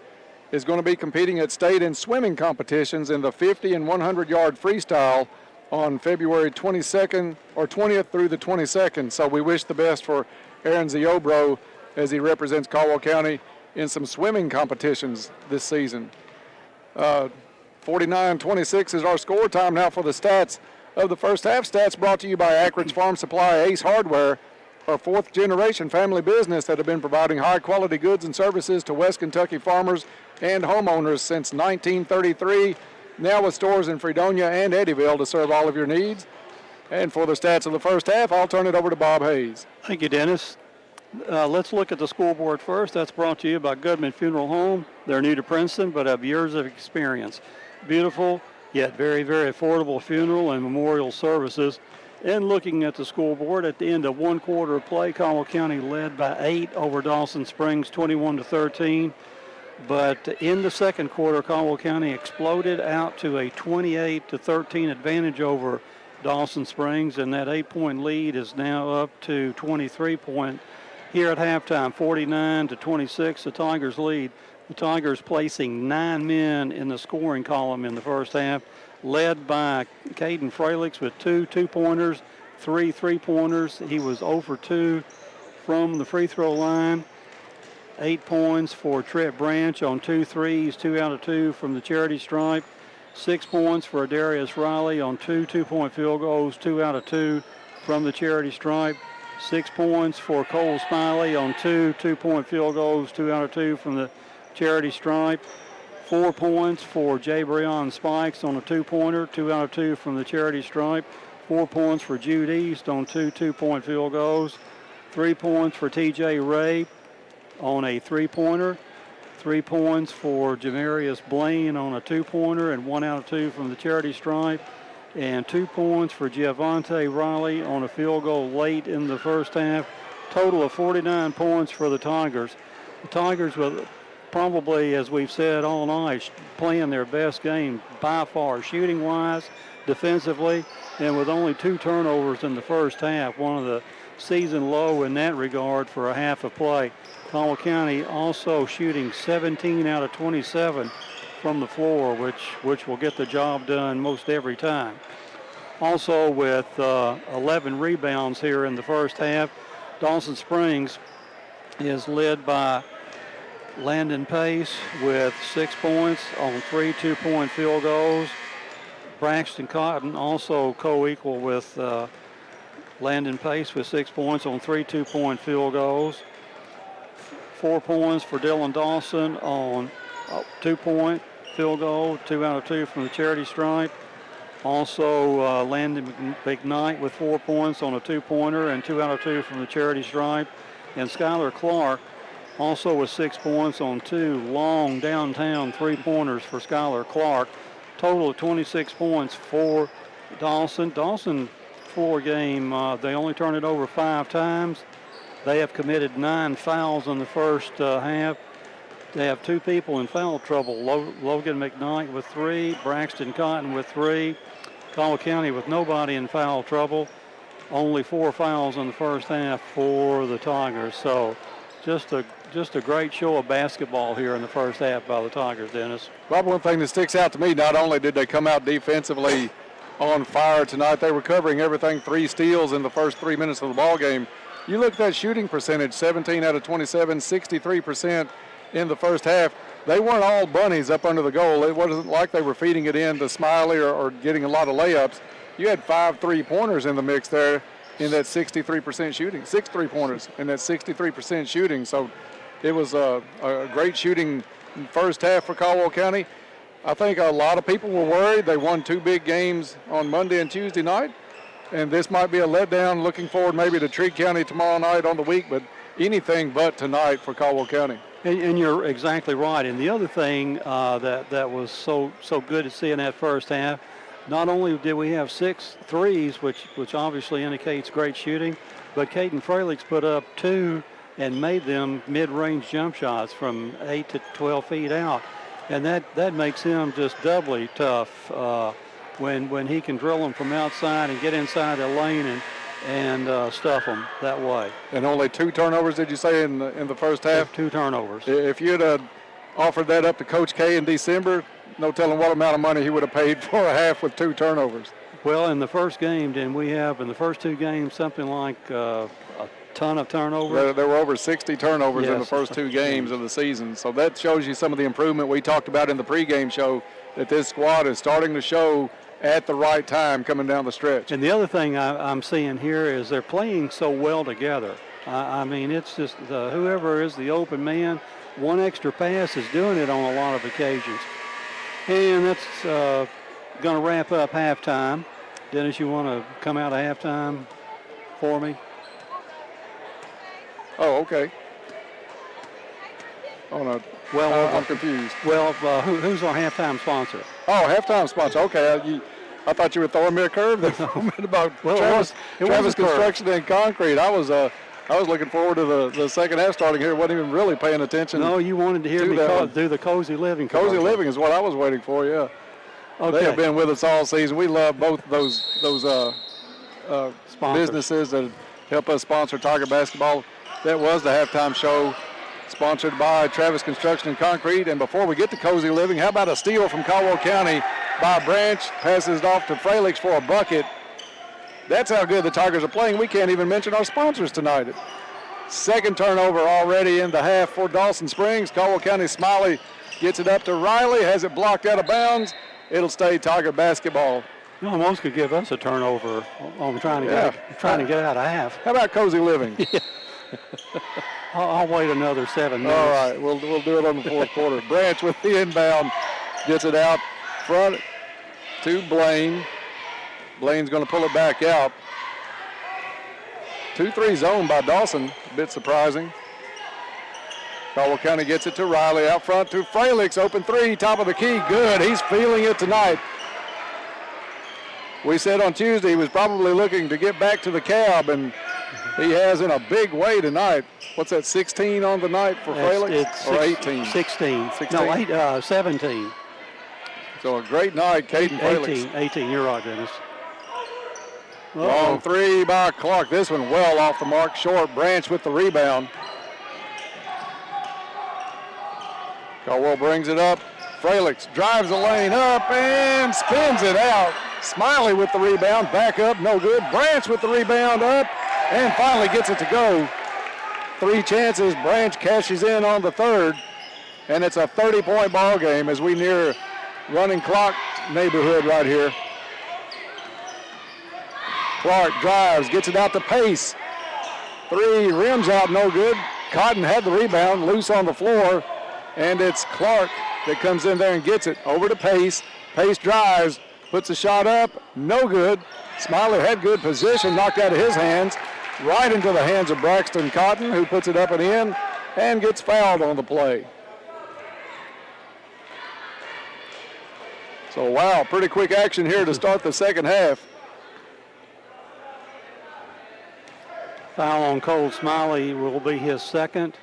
is going to be competing at state in swimming competitions in the 50 and 100-yard freestyle on February 22nd or 20th through the 22nd. So we wish the best for Aaron Ziobro as he represents Caldwell County in some swimming competitions this season. 49-26 is our score. Time now for the stats of the first half. Stats brought to you by Akron's Farm Supply, Ace Hardware, a 4th-generation family business that have been providing high-quality goods and services to West Kentucky farmers and homeowners since 1933, now with stores in Fredonia and Eddyville to serve all of your needs. And for the stats of the first half, I'll turn it over to Bob Hayes. Thank you, Dennis. Let's look at the scoreboard first. That's brought to you by Goodman Funeral Home. They're new to Princeton, but have years of experience. Beautiful, yet very, very affordable funeral and memorial services. And looking at the scoreboard, at the end of 1 quarter of play, Caldwell County led by 8 over Dawson Springs, 21-13. But in the second quarter, Caldwell County exploded out to a 28-13 advantage over Dawson Springs, and that 8-point lead is now up to 23 points. Here at halftime, 49-26, the Tigers lead. The Tigers placing 9 men in the scoring column in the first half, led by Caden Fralix with 2 2-pointers, 3 3-pointers. He was 0 for 2 from the free throw line. 8 points for Trent Branch on 2 threes, 2 out of 2 from the charity stripe. 6 points for Darius Riley on 2 2-point field goals, 2 out of 2 from the charity stripe. 6 points for Cole Smiley on 2 2-point field goals, 2 out of 2 from the charity stripe. 4 points for Jay Breon Spikes on a 2-pointer, 2 out of 2 from the charity stripe. 4 points for Jude East on 2 2-point field goals. 3 points for TJ Ray on a 3-pointer. 3 points for Jamarius Blaine on a 2-pointer and 1 out of 2 from the charity stripe. And 2 points for Giavante Riley on a field goal late in the first half. Total of 49 points for the Tigers. The Tigers with probably, as we've said all night, playing their best game by far, shooting-wise, defensively, and with only 2 turnovers in the first half, one of the season low in that regard for a half of play. Caldwell County also shooting 17 out of 27 from the floor, which will get the job done most every time. Also with 11 rebounds here in the first half. Dawson Springs is led by Landon Pace with 6 points on 3 2-point field goals. Braxton Cotton also co-equal with Landon Pace with 6 points on 3 2-point field goals. 4 points for Dylan Dawson on 2-point field goal, 2 out of 2 from the charity stripe. Also Landon McKnight with 4 points on a 2-pointer and 2 out of 2 from the charity stripe. And Skylar Clark also with 6 points on 2 long downtown 3-pointers for Skylar Clark. Total of 26 points for Dawson. Dawson floor game, they only turned it over 5 times. They have committed 9 fouls in the first half. They have 2 people in foul trouble. Logan McKnight with 3, Braxton Cotton with 3. Caldwell County with nobody in foul trouble. Only 4 fouls in the first half for the Tigers. So just a great show of basketball here in the first half by the Tigers, Dennis. Bob, one thing that sticks out to me, not only did they come out defensively on fire tonight, they were covering everything, 3 steals in the first 3 minutes of the ball game. You look at that shooting percentage, 17 out of 27, 63% in the first half. They weren't all bunnies up under the goal. It wasn't like they were feeding it in to Smiley or getting a lot of layups. You had 5 3-pointers in the mix there in that 63% shooting, 6 3-pointers in that 63% shooting. So it was a great shooting first half for Caldwell County. I think a lot of people were worried. They won 2 big games on Monday and Tuesday night, and this might be a letdown. Looking forward maybe to Tree County tomorrow night on the week, but anything but tonight for Caldwell County. And you're exactly right. And the other thing that was so good to see in that first half, not only did we have 6 threes, which obviously indicates great shooting, but Caden Fralix put up 2 and made them mid-range jump shots from 8 to 12 feet out. And that makes him just doubly tough when he can drill them from outside and get inside the lane and stuff them that way. And only 2 turnovers, did you say, in the first half? 2 turnovers. If you'd offered that up to Coach K in December, no telling what amount of money he would have paid for a half with 2 turnovers. Well, in the first game, didn't we have in the first 2 games something like a ton of turnovers? There were over 60 turnovers in the first 2 games of the season. So that shows you some of the improvement we talked about in the pregame show, that this squad is starting to show at the right time coming down the stretch. And the other thing I'm seeing here is they're playing so well together. I mean, it's just whoever is the open man, one extra pass is doing it on a lot of occasions. And that's going to wrap up halftime. Dennis, you want to come out of halftime for me? Oh, okay. Oh, no. Well, I'm confused. Well, who's our halftime sponsor? Oh, halftime sponsor. Okay. I thought you were throwing me a curve there for a minute about Travis Construction and Concrete. I was looking forward to the second half starting here. Wasn't even really paying attention. No, you wanted to hear me do the Cozy Living. Cozy Living is what I was waiting for, yeah. Okay. They have been with us all season. We love both those businesses that help us sponsor Tiger basketball. That was the halftime show, sponsored by Travis Construction and Concrete. And before we get to Cozy Living, how about a steal from Caldwell County by Branch? Passes it off to Fralix for a bucket. That's how good the Tigers are playing. We can't even mention our sponsors tonight. Second turnover already in the half for Dawson Springs. Caldwell County Smiley gets it up to Riley, has it blocked out of bounds. It'll stay Tiger basketball. You almost could give us a turnover on trying to get out of half. How about Cozy Living? I'll wait another 7 minutes. All right, we'll do it on the fourth quarter. Branch with the inbound, gets it out front to Blaine. Blaine's going to pull it back out. 2-3 zone by Dawson, a bit surprising. Caldwell County gets it to Riley, out front to Fralix, open 3, top of the key, good. He's feeling it tonight. We said on Tuesday he was probably looking to get back to the cab, and he has in a big way tonight. What's that, 16 on the night for Fralix? Or 18? 16. No, 17. So a great night, Caden Fralix. 18, you're right, Dennis. Long 3 by Clark. This one well off the mark, short. Branch with the rebound. Caldwell brings it up. Fralix drives the lane up and spins it out. Smiley with the rebound, back up, no good. Branch with the rebound up and finally gets it to go. 3 chances, Branch cashes in on the third, and it's a 30-point ball game as we near running clock neighborhood right here. Clark drives, gets it out to Pace. 3, rims out, no good. Cotton had the rebound, loose on the floor, and it's Clark that comes in there and gets it over to Pace. Pace drives, puts a shot up, no good. Smiley had good position, knocked out of his hands, right into the hands of Braxton Cotton, who puts it up and in and gets fouled on the play. So, wow, pretty quick action here to start the second half. Foul on Cole Smiley will be his second.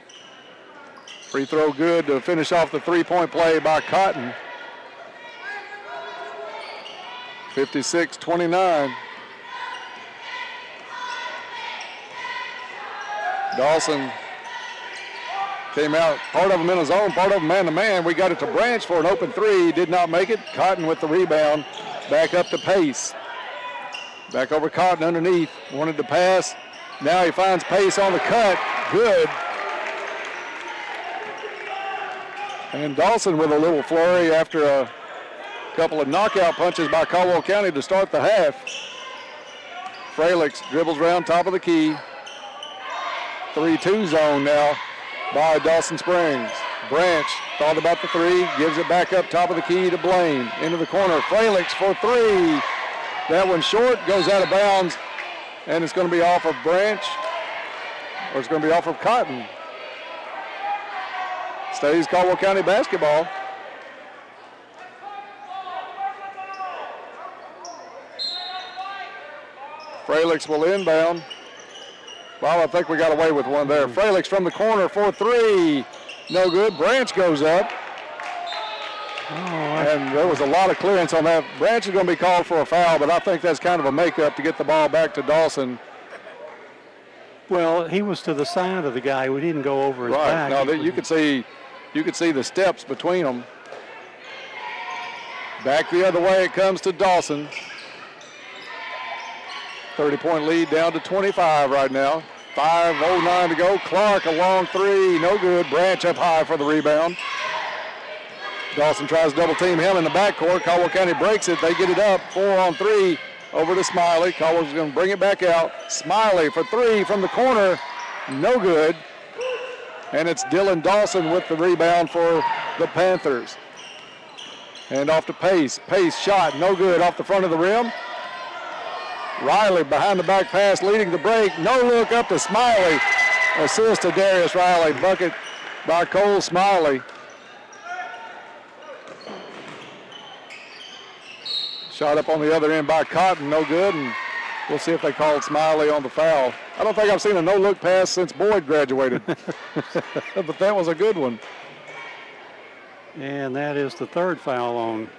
Free throw good to finish off the three-point play by Cotton. 56-29. Dawson came out, part of them in his own, part of them man-to-man. We got it to Branch for an open three, did not make it. Cotton with the rebound, back up to Pace. Back over Cotton underneath, wanted to pass. Now he finds Pace on the cut, good. And Dawson with a little flurry after a couple of knockout punches by Caldwell County to start the half. Fralix dribbles around top of the key. 3-2 zone now by Dawson Springs. Branch thought about the three, gives it back up top of the key to Blaine. Into the corner, Fralix for three. That one short, goes out of bounds, and it's going to be off of Branch, or it's going to be off of Cotton. Stays Caldwell County basketball. Fralix will inbound. Well, I think we got away with one there. Fralix from the corner for three. No good. Branch goes up. And there was a lot of clearance on that. Branch is going to be called for a foul, but I think that's kind of a makeup to get the ball back to Dawson. Well, he was to the side of the guy. We didn't go over his back. No, you could see the steps between them. Back the other way it comes to Dawson. 30-point lead down to 25 right now. 5:09 to go. Clark a long three, no good. Branch up high for the rebound. Dawson tries to double team him in the backcourt. Caldwell County breaks it. They get it up. 4-on-3 over to Smiley. Caldwell's going to bring it back out. Smiley for three from the corner, no good. And it's Dylan Dawson with the rebound for the Panthers. And off to Pace. Pace shot, no good off the front of the rim. Riley behind the back pass leading the break. No look up to Smiley. Assist to Darius Riley. Bucket by Cole Smiley. Shot up on the other end by Cotton, no good. And we'll see if they called Smiley on the foul. I don't think I've seen a no-look pass since Boyd graduated. But that was a good one. And that is the third foul on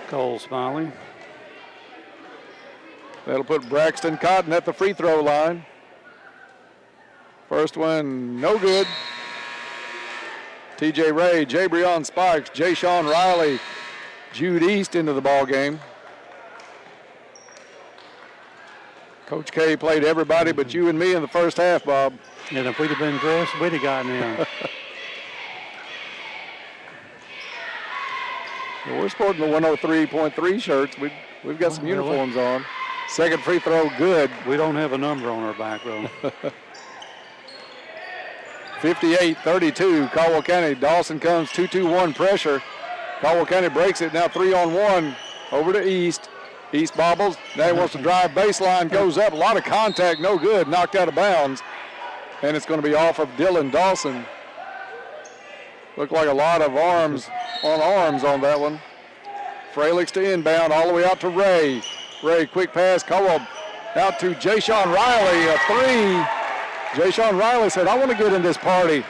Cole Smiley. That'll put Braxton Cotton at the free throw line. First one, no good. TJ Ray, Jabrion Spikes, Jay Sean Riley, Jude East into the ball game. Coach K played everybody but you and me in the first half, Bob. And if we'd have been dressed, we'd have gotten in. Well, we're sporting the 103.3 shirts. We've got some uniforms on. Second free throw, good. We don't have a number on our back, though. 58-32, Caldwell County. Dawson comes 2-2-1 pressure. Caldwell County breaks it, now 3-on-1 over to East. East bobbles, now he wants to drive baseline, goes up, a lot of contact, no good, knocked out of bounds. And it's going to be off of Dylan Dawson. Looked like a lot of arms on that one. Fralix to inbound, all the way out to Ray. Ray, quick pass, Caldwell out to Jay Sean Riley, a three. Jay Sean Riley said, I want to get in this party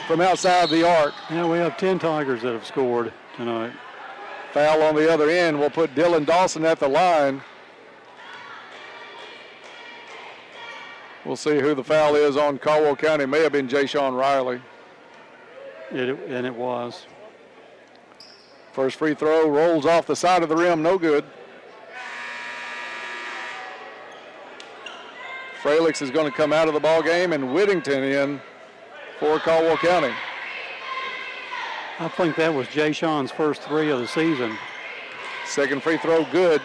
from outside the arc. Yeah, we have 10 Tigers that have scored tonight. Foul on the other end will put Dylan Dawson at the line. We'll see who the foul is on Caldwell County. May have been Jay Sean Riley. And it was. First free throw rolls off the side of the rim, no good. Fralix is going to come out of the ball game, and Whittington in for Caldwell County. I think that was Jay Sean's first three of the season. Second free throw, good.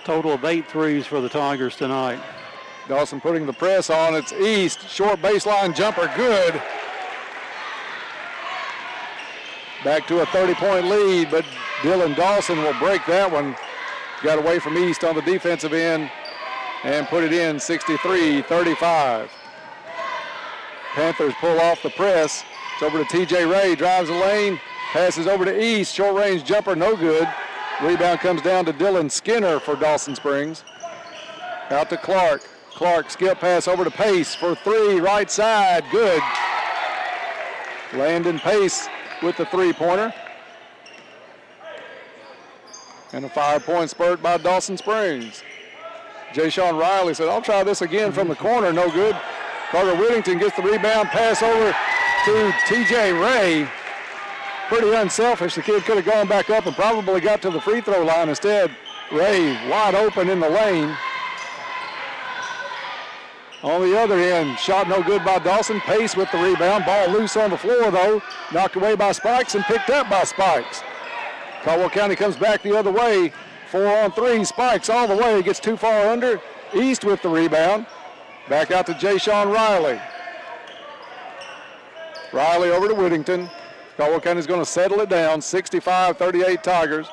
Total of 8 threes for the Tigers tonight. Dawson putting the press on. It's East. Short baseline jumper, good. Back to a 30-point lead, but Dylan Dawson will break that one. Got away from East on the defensive end and put it in 63-35. Panthers pull off the press. It's over to TJ Ray, drives the lane, passes over to East. Short range jumper, no good. Rebound comes down to Dylan Skinner for Dawson Springs. Out to Clark. Clark skip pass over to Pace for three, right side, good. Landon Pace with the three-pointer. And a 5-point spurt by Dawson Springs. Jay-Sean Riley said, I'll try this again from the corner, no good. Carter Whittington gets the rebound, pass over to TJ Ray. Pretty unselfish. The kid could have gone back up and probably got to the free throw line. Instead, Ray wide open in the lane. On the other end, shot no good by Dawson. Pace with the rebound. Ball loose on the floor, though. Knocked away by Spikes and picked up by Spikes. Caldwell County comes back the other way. 4-on-3. Spikes all the way. Gets too far under. East with the rebound. Back out to Jay-Sean Riley. Riley over to Whittington. Caldwell County's going to settle it down. 65-38 Tigers.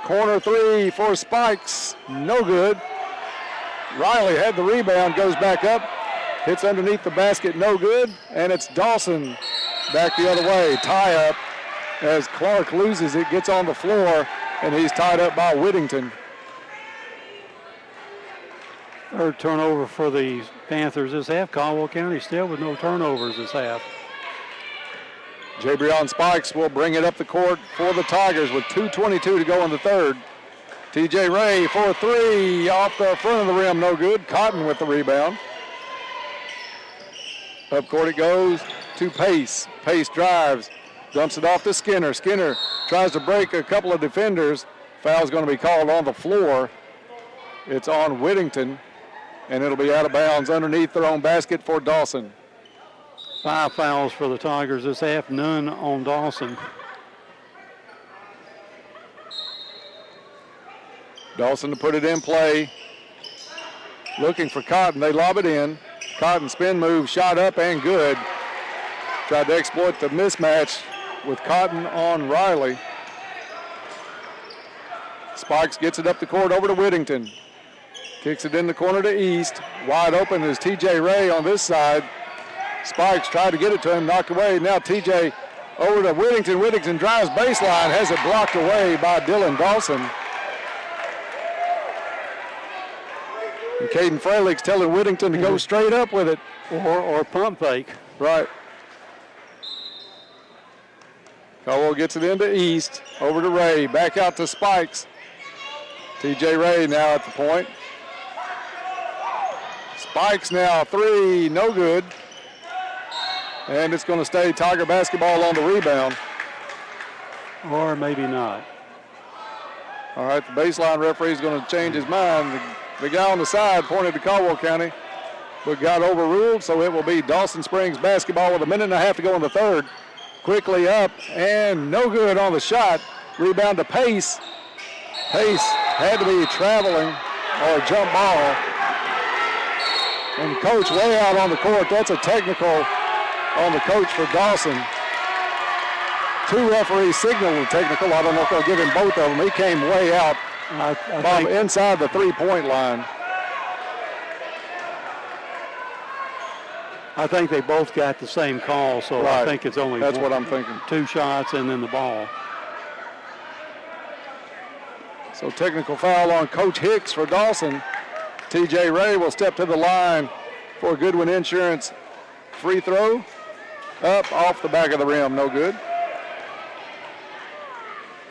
Corner three for Spikes. No good. Riley had the rebound, goes back up, hits underneath the basket, no good, and it's Dawson back the other way. Tie up as Clark loses it, gets on the floor, and he's tied up by Whittington. Third turnover for the Panthers this half. Caldwell County still with no turnovers this half. Jabrion Spikes will bring it up the court for the Tigers with 2:22 to go in the third. TJ Ray for three off the front of the rim, no good. Cotton with the rebound. Up court it goes to Pace. Pace drives, dumps it off to Skinner. Skinner tries to break a couple of defenders. Foul's going to be called on the floor. It's on Whittington, and it'll be out of bounds underneath their own basket for Dawson. 5 fouls for the Tigers this half, none on Dawson. Dawson to put it in play. Looking for Cotton. They lob it in. Cotton spin move, shot up and good. Tried to exploit the mismatch with Cotton on Riley. Spikes gets it up the court over to Whittington. Kicks it in the corner to East. Wide open is TJ Ray on this side. Spikes tried to get it to him, knocked away. Now TJ over to Whittington. Whittington drives baseline, has it blocked away by Dylan Dawson. And Caden Frelick's telling Whittington to go straight up with it. Or pump fake. Right. Caldwell gets it into East. Over to Ray. Back out to Spikes. TJ Ray now at the point. Spikes now, three, no good. And it's going to stay Tiger basketball on the rebound. Or maybe not. All right, the baseline referee is going to change his mind. The guy on the side pointed to Caldwell County, but got overruled, so it will be Dawson Springs basketball with 1.5 minutes to go in the third. Quickly up, and no good on the shot. Rebound to Pace. Pace had to be traveling or a jump ball. And the coach way out on the court. That's a technical on the coach for Dawson. 2 referees signaled a technical. I don't know if they'll give him both of them. He came way out. Bob, inside the 3-point line. I think they both got the same call, so right. I think it's only that's what I'm thinking. 2 shots and then the ball. So technical foul on Coach Hicks for Dawson. TJ Ray will step to the line for a Goodwin Insurance free throw. Up off the back of the rim, no good.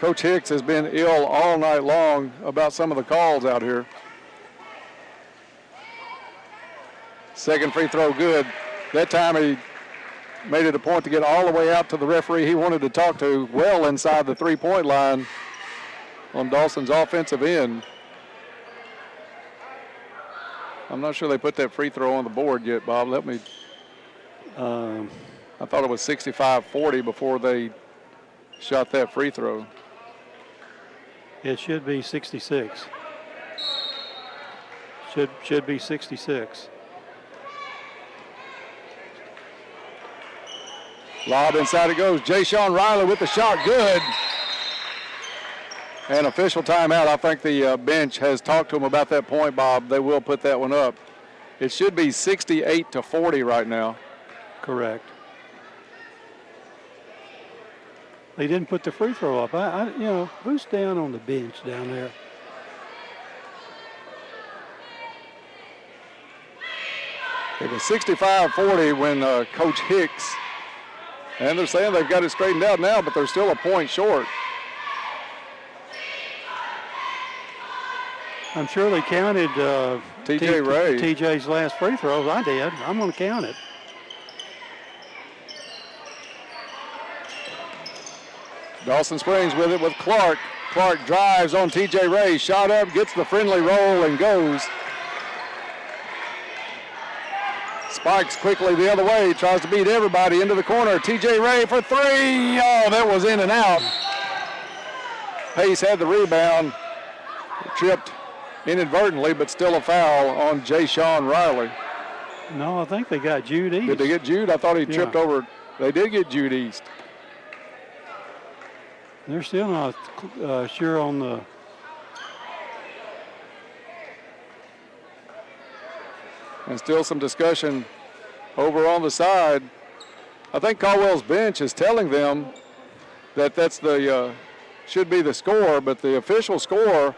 Coach Hicks has been ill all night long about some of the calls out here. Second free throw good. That time he made it a point to get all the way out to the referee he wanted to talk to, well inside the 3-point line on Dawson's offensive end. I'm not sure they put that free throw on the board yet, Bob. Let me. I thought it was 65-40 before they shot that free throw. It should be 66. Should be 66. Lob inside it goes. Jay-Sean Riley with the shot, good. And official timeout. I think the bench has talked to him about that point, Bob. They will put that one up. It should be 68-40 right now. Correct. They didn't put the free throw up. Who's down on the bench down there? It was 65-40 when Coach Hicks, and they're saying they've got it straightened out now, but they're still a point short. I'm sure they counted T.J. Ray. TJ's last free throws. I did. I'm going to count it. Dawson Springs with it with Clark. Clark drives on T.J. Ray, shot up, gets the friendly roll and goes. Spikes quickly the other way, tries to beat everybody into the corner. T.J. Ray for three. Oh, that was in and out. Pace had the rebound, tripped inadvertently, but still a foul on Jay-Sean Riley. No, I think they got Jude East. Did they get Jude? I thought he tripped over. They did get Jude East. They're still not sure on the. And still some discussion over on the side. I think Caldwell's bench is telling them that that's the should be the score, but the official score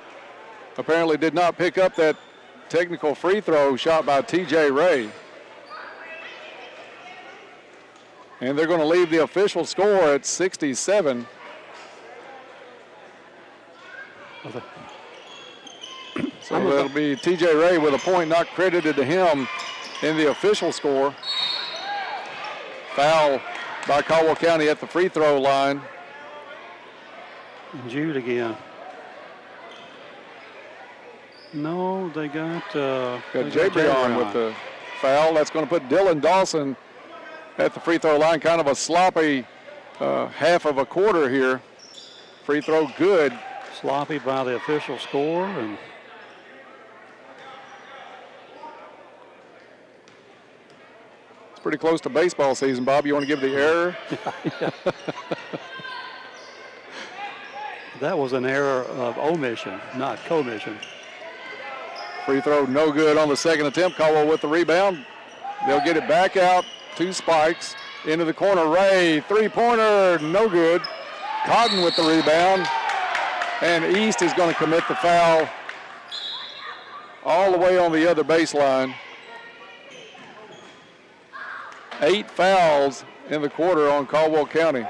apparently did not pick up that technical free throw shot by T.J. Ray. And they're going to leave the official score at 67. So that'll be T.J. Ray with a point not credited to him in the official score. Foul by Caldwell County at the free throw line. And Jude again. No, they got Jabrion with the foul. That's going to put Dylan Dawson at the free throw line. Kind of a sloppy half of a quarter here. Free throw good. Sloppy by the official score. And it's pretty close to baseball season, Bob. You want to give the error? That was an error of omission, not commission. Free throw no good on the second attempt. Caldwell with the rebound. They'll get it back out to Spikes. Into the corner, Ray, three-pointer, no good. Cotton with the rebound. And East is going to commit the foul all the way on the other baseline. 8 fouls in the quarter on Caldwell County.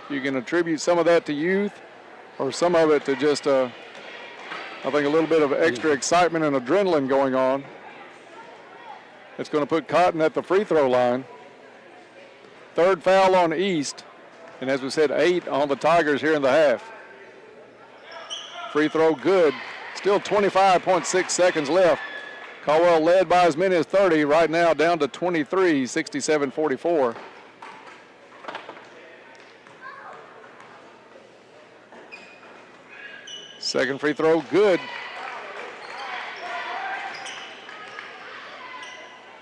You can attribute some of that to youth or some of it to just, I think, a little bit of extra excitement and adrenaline going on. It's going to put Cotton at the free throw line. 3rd foul on East. And as we said, 8 on the Tigers here in the half. Free throw good. Still 25.6 seconds left. Caldwell led by as many as 30. Right now down to 23, 67-44. Second free throw good.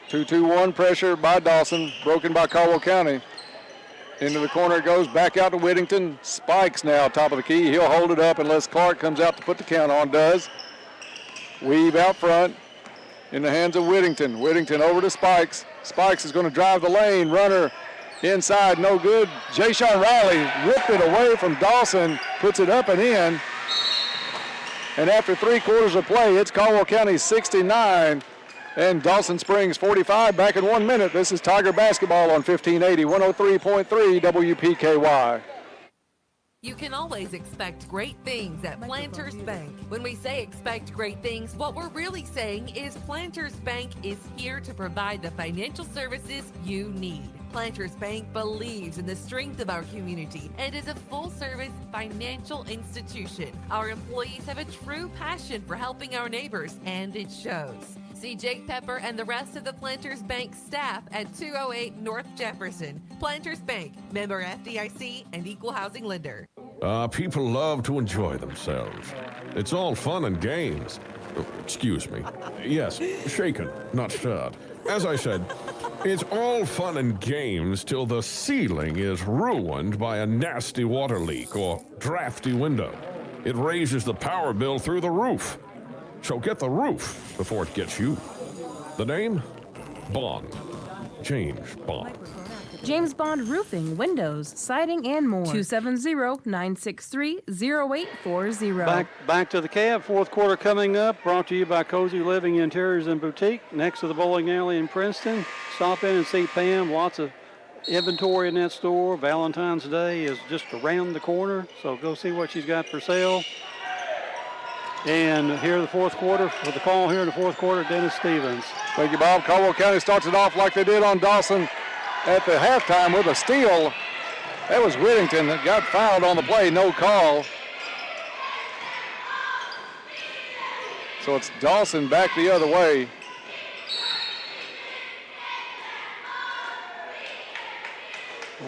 2-2-1 pressure by Dawson. Broken by Caldwell County. Into the corner it goes, back out to Whittington. Spikes now, top of the key. He'll hold it up unless Clark comes out to put the count on, does. Weave out front in the hands of Whittington. Whittington over to Spikes. Spikes is going to drive the lane. Runner inside, no good. Jay-Sean Riley ripped it away from Dawson, puts it up and in. And after 3 quarters of play, it's Caldwell County 69 and Dawson Springs 45. Back in 1 minute. This is Tiger basketball on 1580, 103.3 WPKY. You can always expect great things at Planters Bank. When we say expect great things, what we're really saying is Planters Bank is here to provide the financial services you need. Planters Bank believes in the strength of our community and is a full-service financial institution. Our employees have a true passion for helping our neighbors, and it shows. See Jake Pepper and the rest of the Planters Bank staff at 208 North Jefferson. Planters Bank, member FDIC and equal housing lender. People love to enjoy themselves. It's all fun and games. Oh, excuse me. Yes, shaken, not stirred. As I said, it's all fun and games till the ceiling is ruined by a nasty water leak or drafty window. It raises the power bill through the roof. So get the roof before it gets you. The name? Bond. James Bond. James Bond Roofing, Windows, Siding, and more. 270-963-0840. Back to the cab. Fourth quarter coming up. Brought to you by Cozy Living Interiors and Boutique. Next to the bowling alley in Princeton. Stop in and see Pam. Lots of inventory in that store. Valentine's Day is just around the corner, so go see what she's got for sale. And here in the fourth quarter, with the call here in the fourth quarter, Dennis Stevens. Thank you, Bob. Caldwell County starts it off like they did on Dawson at the halftime with a steal. That was Whittington that got fouled on the play, no call. So it's Dawson back the other way.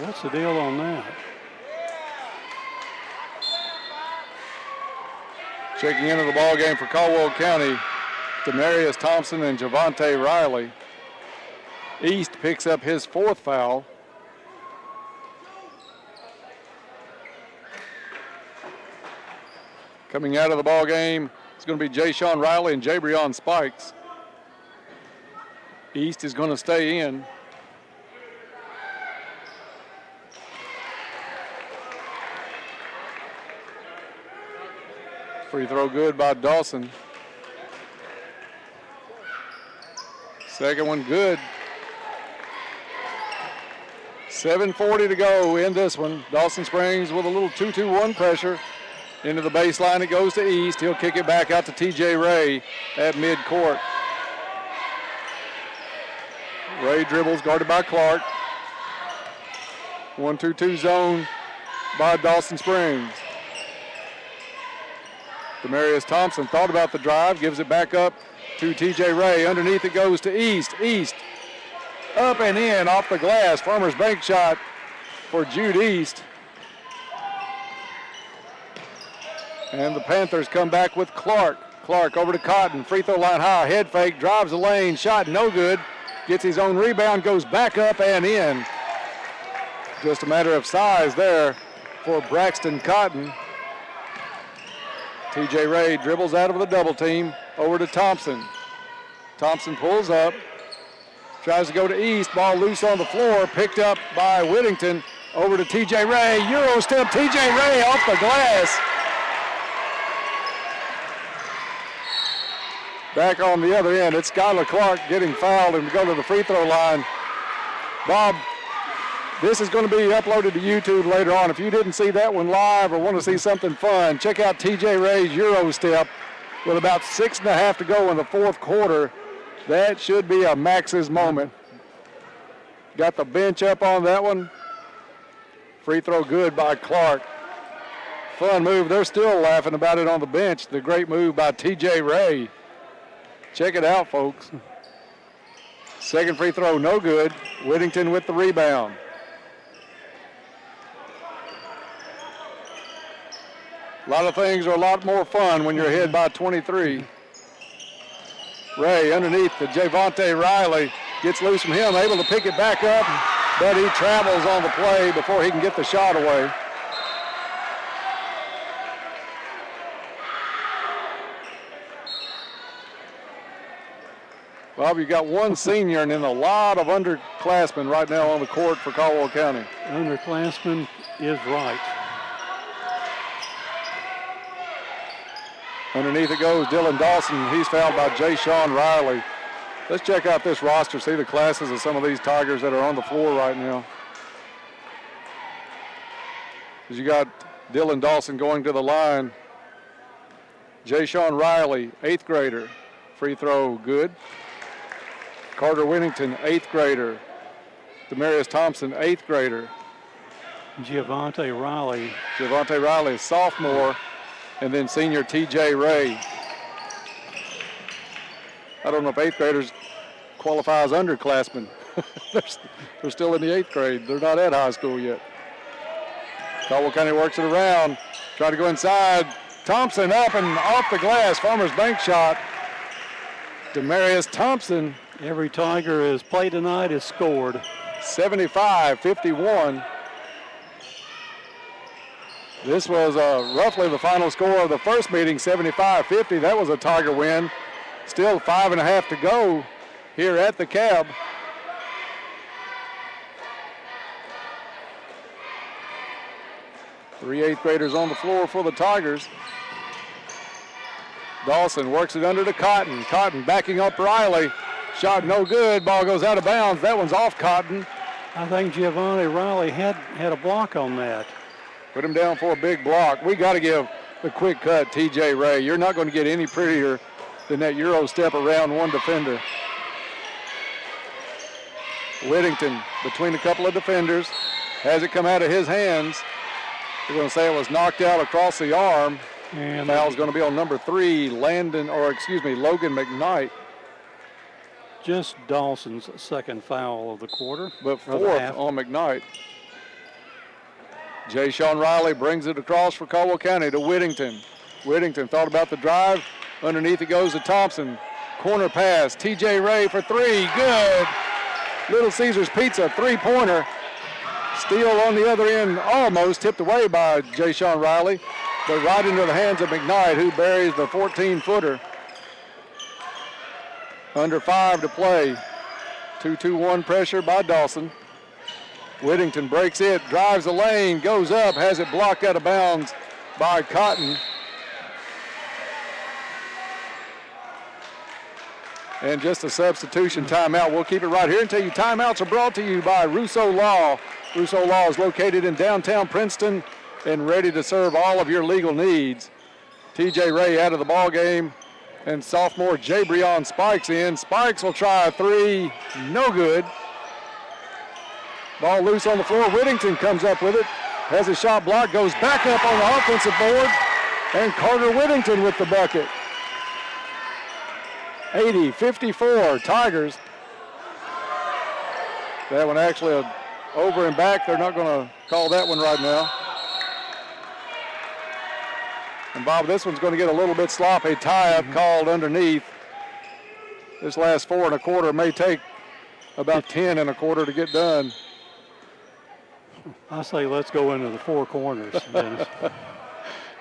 What's the deal on that? Checking into the ball game for Caldwell County, Demarius Thompson and Javante Riley. East picks up his fourth foul. Coming out of the ball game, it's going to be Jay-Sean Riley and Jabrion Spikes. East is going to stay in. Free throw good by Dawson. Second one good. 7:40 to go in this one. Dawson Springs with a little 2-2-1 pressure. Into the baseline, it goes to East. He'll kick it back out to TJ Ray at midcourt. Ray dribbles, guarded by Clark. 1-2-2 zone by Dawson Springs. Demarius Thompson thought about the drive, gives it back up to TJ Ray. Underneath it goes to East. East up and in off the glass. Farmers Bank shot for Jude East. And the Panthers come back with Clark. Clark over to Cotton. Free throw line high. Head fake. Drives the lane. Shot no good. Gets his own rebound. Goes back up and in. Just a matter of size there for Braxton Cotton. TJ Ray dribbles out of the double team over to Thompson. Thompson pulls up. Tries to go to East. Ball loose on the floor. Picked up by Whittington. Over to TJ Ray. Euro step. TJ Ray off the glass. Back on the other end, it's Skylar Clark getting fouled and go to the free throw line. Bob, this is going to be uploaded to YouTube later on. If you didn't see that one live or want to see something fun, check out TJ Ray's Euro step with about 6.5 to go in the fourth quarter. That should be a Max's moment. Got the bench up on that one. Free throw good by Clark. Fun move. They're still laughing about it on the bench. The great move by TJ Ray. Check it out, folks. Second free throw, no good. Whittington with the rebound. A lot of things are a lot more fun when you're ahead by 23. Ray underneath to Javante Riley. Gets loose from him, able to pick it back up, but he travels on the play before he can get the shot away. Bob, you got one senior and then a lot of underclassmen right now on the court for Caldwell County. Underclassmen is right. Underneath it goes Dylan Dawson. He's fouled by Jay-Sean Riley. Let's check out this roster, see the classes of some of these Tigers that are on the floor right now. You got Dylan Dawson going to the line. Jay-Sean Riley, 8th grader. Free throw good. Carter Whittington, 8th grader. Demarius Thompson, 8th grader. Javante Riley. Javante Riley, sophomore. And then senior TJ Ray. I don't know if 8th graders qualify as underclassmen. They're still in the 8th grade. They're not at high school yet. Caldwell County works it around. Try to go inside. Thompson up and off the glass. Farmers Bank shot. Demarius Thompson. Every Tiger has played tonight has scored. 75-51. This was roughly the final score of the first meeting, 75-50. That was a Tiger win. Still 5.5 to go here at the Cab. Three eighth graders on the floor for the Tigers. Dawson works it under to Cotton. Cotton backing up Riley. Shot no good. Ball goes out of bounds. That one's off Cotton. I think Giovanni Riley had a block on that. Put him down for a big block. We got to give the quick cut T.J. Ray. You're not going to get any prettier than that Euro step around one defender. Whittington between a couple of defenders. Has it come out of his hands. We're going to say it was knocked out across the arm. And foul's going to be on number 3, Logan McKnight. Just Dawson's second foul of the quarter. But fourth on McKnight. Jay Sean Riley brings it across for Caldwell County to Whittington. Whittington thought about the drive. Underneath it goes to Thompson. Corner pass. T.J. Ray for 3. Good. Little Caesars Pizza three-pointer. Steal on the other end, almost tipped away by Jay Sean Riley, but right into the hands of McKnight, who buries the 14-footer. Under 5 to play. 2-2-1 pressure by Dawson. Whittington breaks it, drives the lane, goes up, has it blocked out of bounds by Cotton. And just a substitution timeout. We'll keep it right here and tell you timeouts are brought to you by Rousseau Law. Rousseau Law is located in downtown Princeton and ready to serve all of your legal needs. T.J. Ray out of the ball game, and sophomore Jabrion Spikes in. Spikes will try a 3, no good. Ball loose on the floor. Whittington comes up with it, has a shot blocked, goes back up on the offensive board, and Carter Whittington with the bucket. 80-54 Tigers. That one actually over and back. They're not going to call that one right now. And Bob, this one's going to get a little bit sloppy. Tie-up called underneath. This last 4 1/4 may take about 10 1/4 to get done. I say let's go into the 4 corners, Dennis.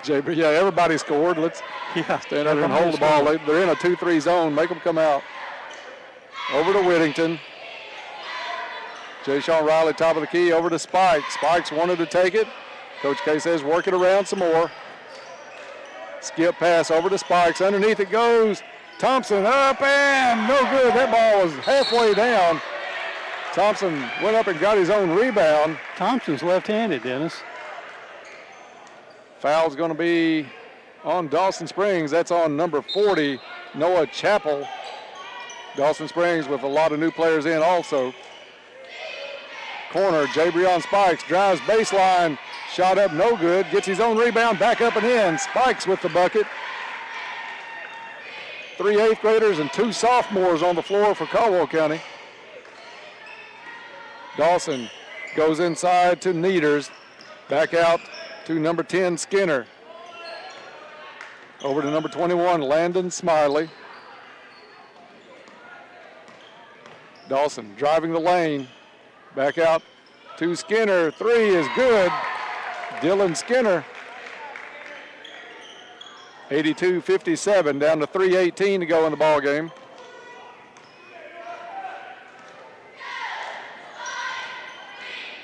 Yeah, everybody scored. Let's stand up and hold the ball. They're in a 2-3 zone. Make them come out. Over to Whittington. Jay Sean Riley, top of the key, over to Spikes. Spikes wanted to take it. Coach K says work it around some more. Skip pass over to Spikes. Underneath it goes. Thompson up and no good. That ball was halfway down. Thompson went up and got his own rebound. Thompson's left-handed, Dennis. Foul's going to be on Dawson Springs. That's on number 40, Noah Chappell. Dawson Springs with a lot of new players in also. Corner, Jabrion Spikes drives baseline. Shot up, no good. Gets his own rebound, back up and in. Spikes with the bucket. 3 8th graders and 2 sophomores on the floor for Caldwell County. Dawson goes inside to Needers. Back out to number 10, Skinner. Over to number 21, Landon Smiley. Dawson driving the lane. Back out to Skinner. 3 is good. Dylan Skinner. 82-57, down to 3:18 to go in the ball game.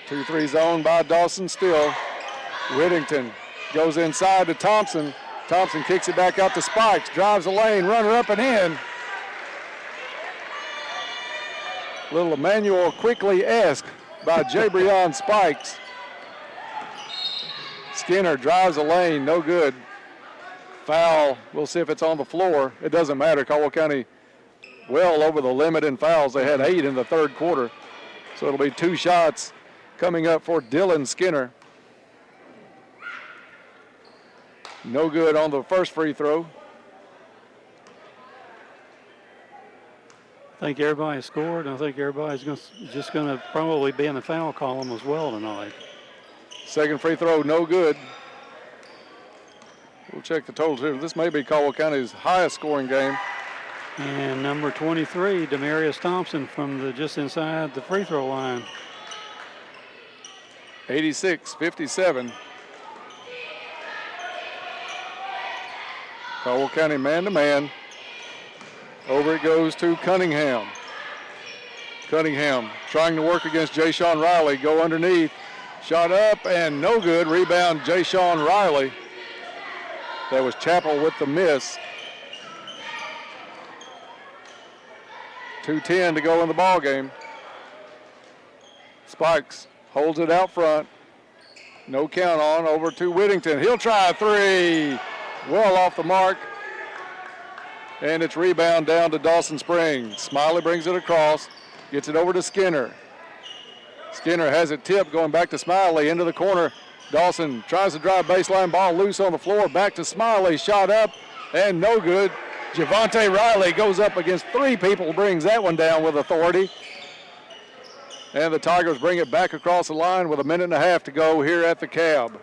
Two-three zone by Dawson still. Whittington goes inside to Thompson. Thompson kicks it back out to Spikes. Drives the lane, runner up and in. Little Emmanuel Quickly-esque by Jabrion Spikes. Skinner drives the lane, no good. Foul, we'll see if it's on the floor. It doesn't matter. Caldwell County well over the limit in fouls. They had 8 in the third quarter. So it'll be 2 shots coming up for Dylan Skinner. No good on the first free throw. I think everybody scored. I think everybody's just going to probably be in the foul column as well tonight. Second free throw, no good. We'll check the totals here. This may be Caldwell County's highest scoring game. And number 23, Demarius Thompson from just inside the free throw line. 86-57. Caldwell County man-to-man. Over it goes to Cunningham. Cunningham trying to work against Jay Sean Riley. Go underneath. Shot up and no good. Rebound, Jay-Sean Riley. That was Chappell with the miss. 2:10 to go in the ball game. Spikes holds it out front. No count on. Over to Whittington. He'll try a three. Well off the mark. And it's rebound down to Dawson Springs. Smiley brings it across. Gets it over to Skinner. Skinner has it tipped, going back to Smiley into the corner. Dawson tries to drive baseline, ball loose on the floor. Back to Smiley. Shot up and no good. Javante Riley goes up against three people, brings that one down with authority. And the Tigers bring it back across the line with a minute and a half to go here at the Cab.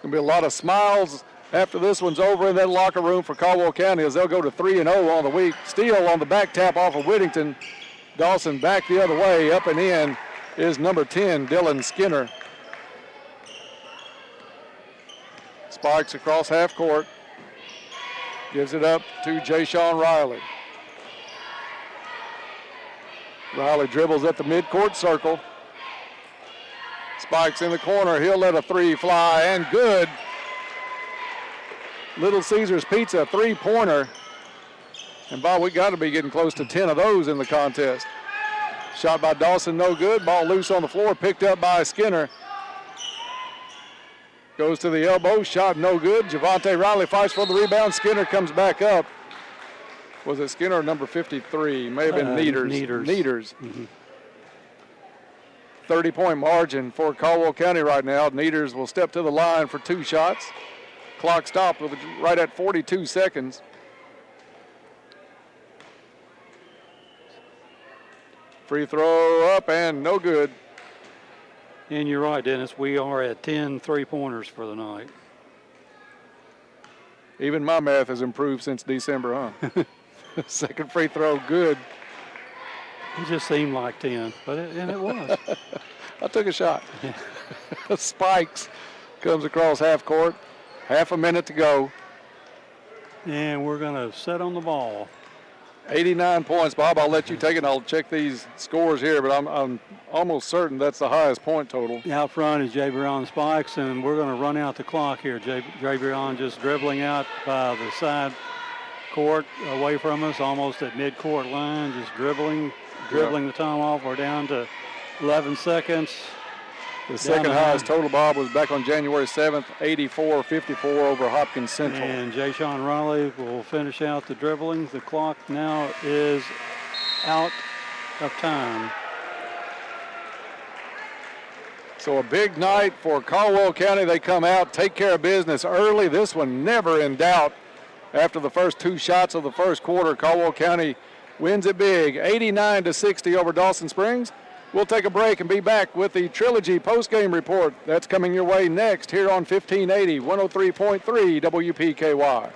Gonna be a lot of smiles after this one's over in that locker room for Caldwell County as they'll go to 3-0 on the week. Steele on the back tap off of Whittington. Dawson back the other way, up and in is number 10, Dylan Skinner. Sparks across half court. Gives it up to Jay-Sean Riley. Riley dribbles at the midcourt circle. Spikes in the corner. He'll let a three fly, and good. Little Caesars Pizza three-pointer. And Bob, we got to be getting close to 10 of those in the contest. Shot by Dawson, no good. Ball loose on the floor, picked up by Skinner. Goes to the elbow, shot no good. Javante Riley fights for the rebound. Skinner comes back up. Was it Skinner or number 53? May have been Needers. Mm-hmm. 30-point margin for Caldwell County right now. Needers will step to the line for two shots. Clock stopped with right at 42 seconds. Free throw up and no good. And you're right, Dennis. We are at 10 three-pointers for the night. Even my math has improved since December, huh? Second free throw, good. It just seemed like 10, but it was. I took a shot. Spikes comes across half court. Half a minute to go. And we're going to set on the ball. 89 points. Bob, I'll let you take it. I'll check these scores here, but I'm almost certain that's the highest point total. Out front is Jabrion Spikes, and we're going to run out the clock here. Jabrion just dribbling out by the side court away from us, almost at midcourt line, just dribbling the time off. We're down to 11 seconds. The second highest total, Bob, was back on January 7th, 84-54 over Hopkins Central. And Jay-Sean Riley will finish out the dribbling. The clock now is out of time. So a big night for Caldwell County. They come out, take care of business early. This one never in doubt. After the first two shots of the first quarter, Caldwell County wins it big, 89-60 over Dawson Springs. We'll take a break and be back with the Trilogy postgame report. That's coming your way next here on 1580, 103.3 WPKY.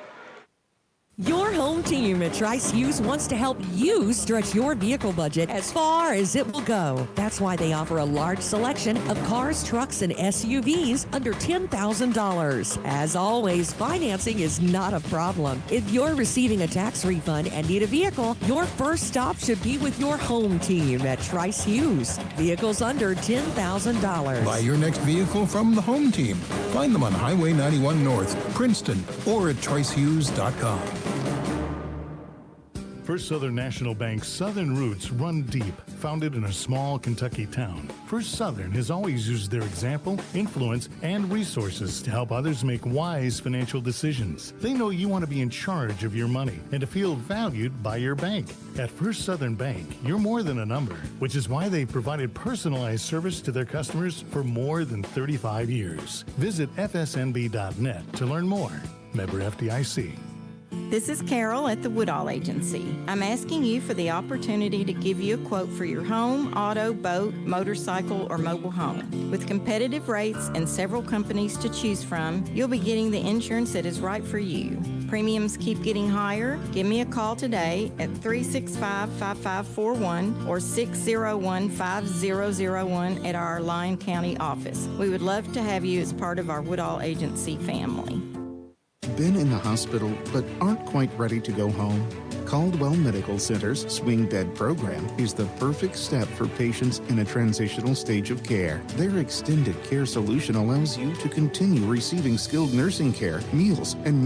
Your home team at Trice Hughes wants to help you stretch your vehicle budget as far as it will go. That's why they offer a large selection of cars, trucks, and SUVs under $10,000. As always, financing is not a problem. If you're receiving a tax refund and need a vehicle, your first stop should be with your home team at Trice Hughes. Vehicles under $10,000. Buy your next vehicle from the home team. Find them on Highway 91 North, Princeton, or at tricehughes.com. First Southern National Bank's Southern roots run deep. Founded in a small Kentucky town, First Southern has always used their example, influence, and resources to help others make wise financial decisions. They know you want to be in charge of your money and to feel valued by your bank. At First Southern Bank, you're more than a number, which is why they've provided personalized service to their customers for more than 35 years. Visit fsnb.net to learn more. Member FDIC. This is Carol at the Woodall Agency. I'm asking you for the opportunity to give you a quote for your home, auto, boat, motorcycle, or mobile home. With competitive rates and several companies to choose from, you'll be getting the insurance that is right for you. Premiums keep getting higher. Give me a call today at 365-5541 or 601-5001 at our Lyon County office. We would love to have you as part of our Woodall Agency family. been in the hospital but aren't quite ready to go home? Caldwell Medical Center's Swing Bed program is the perfect step for patients in a transitional stage of care. Their extended care solution allows you to continue receiving skilled nursing care, meals, and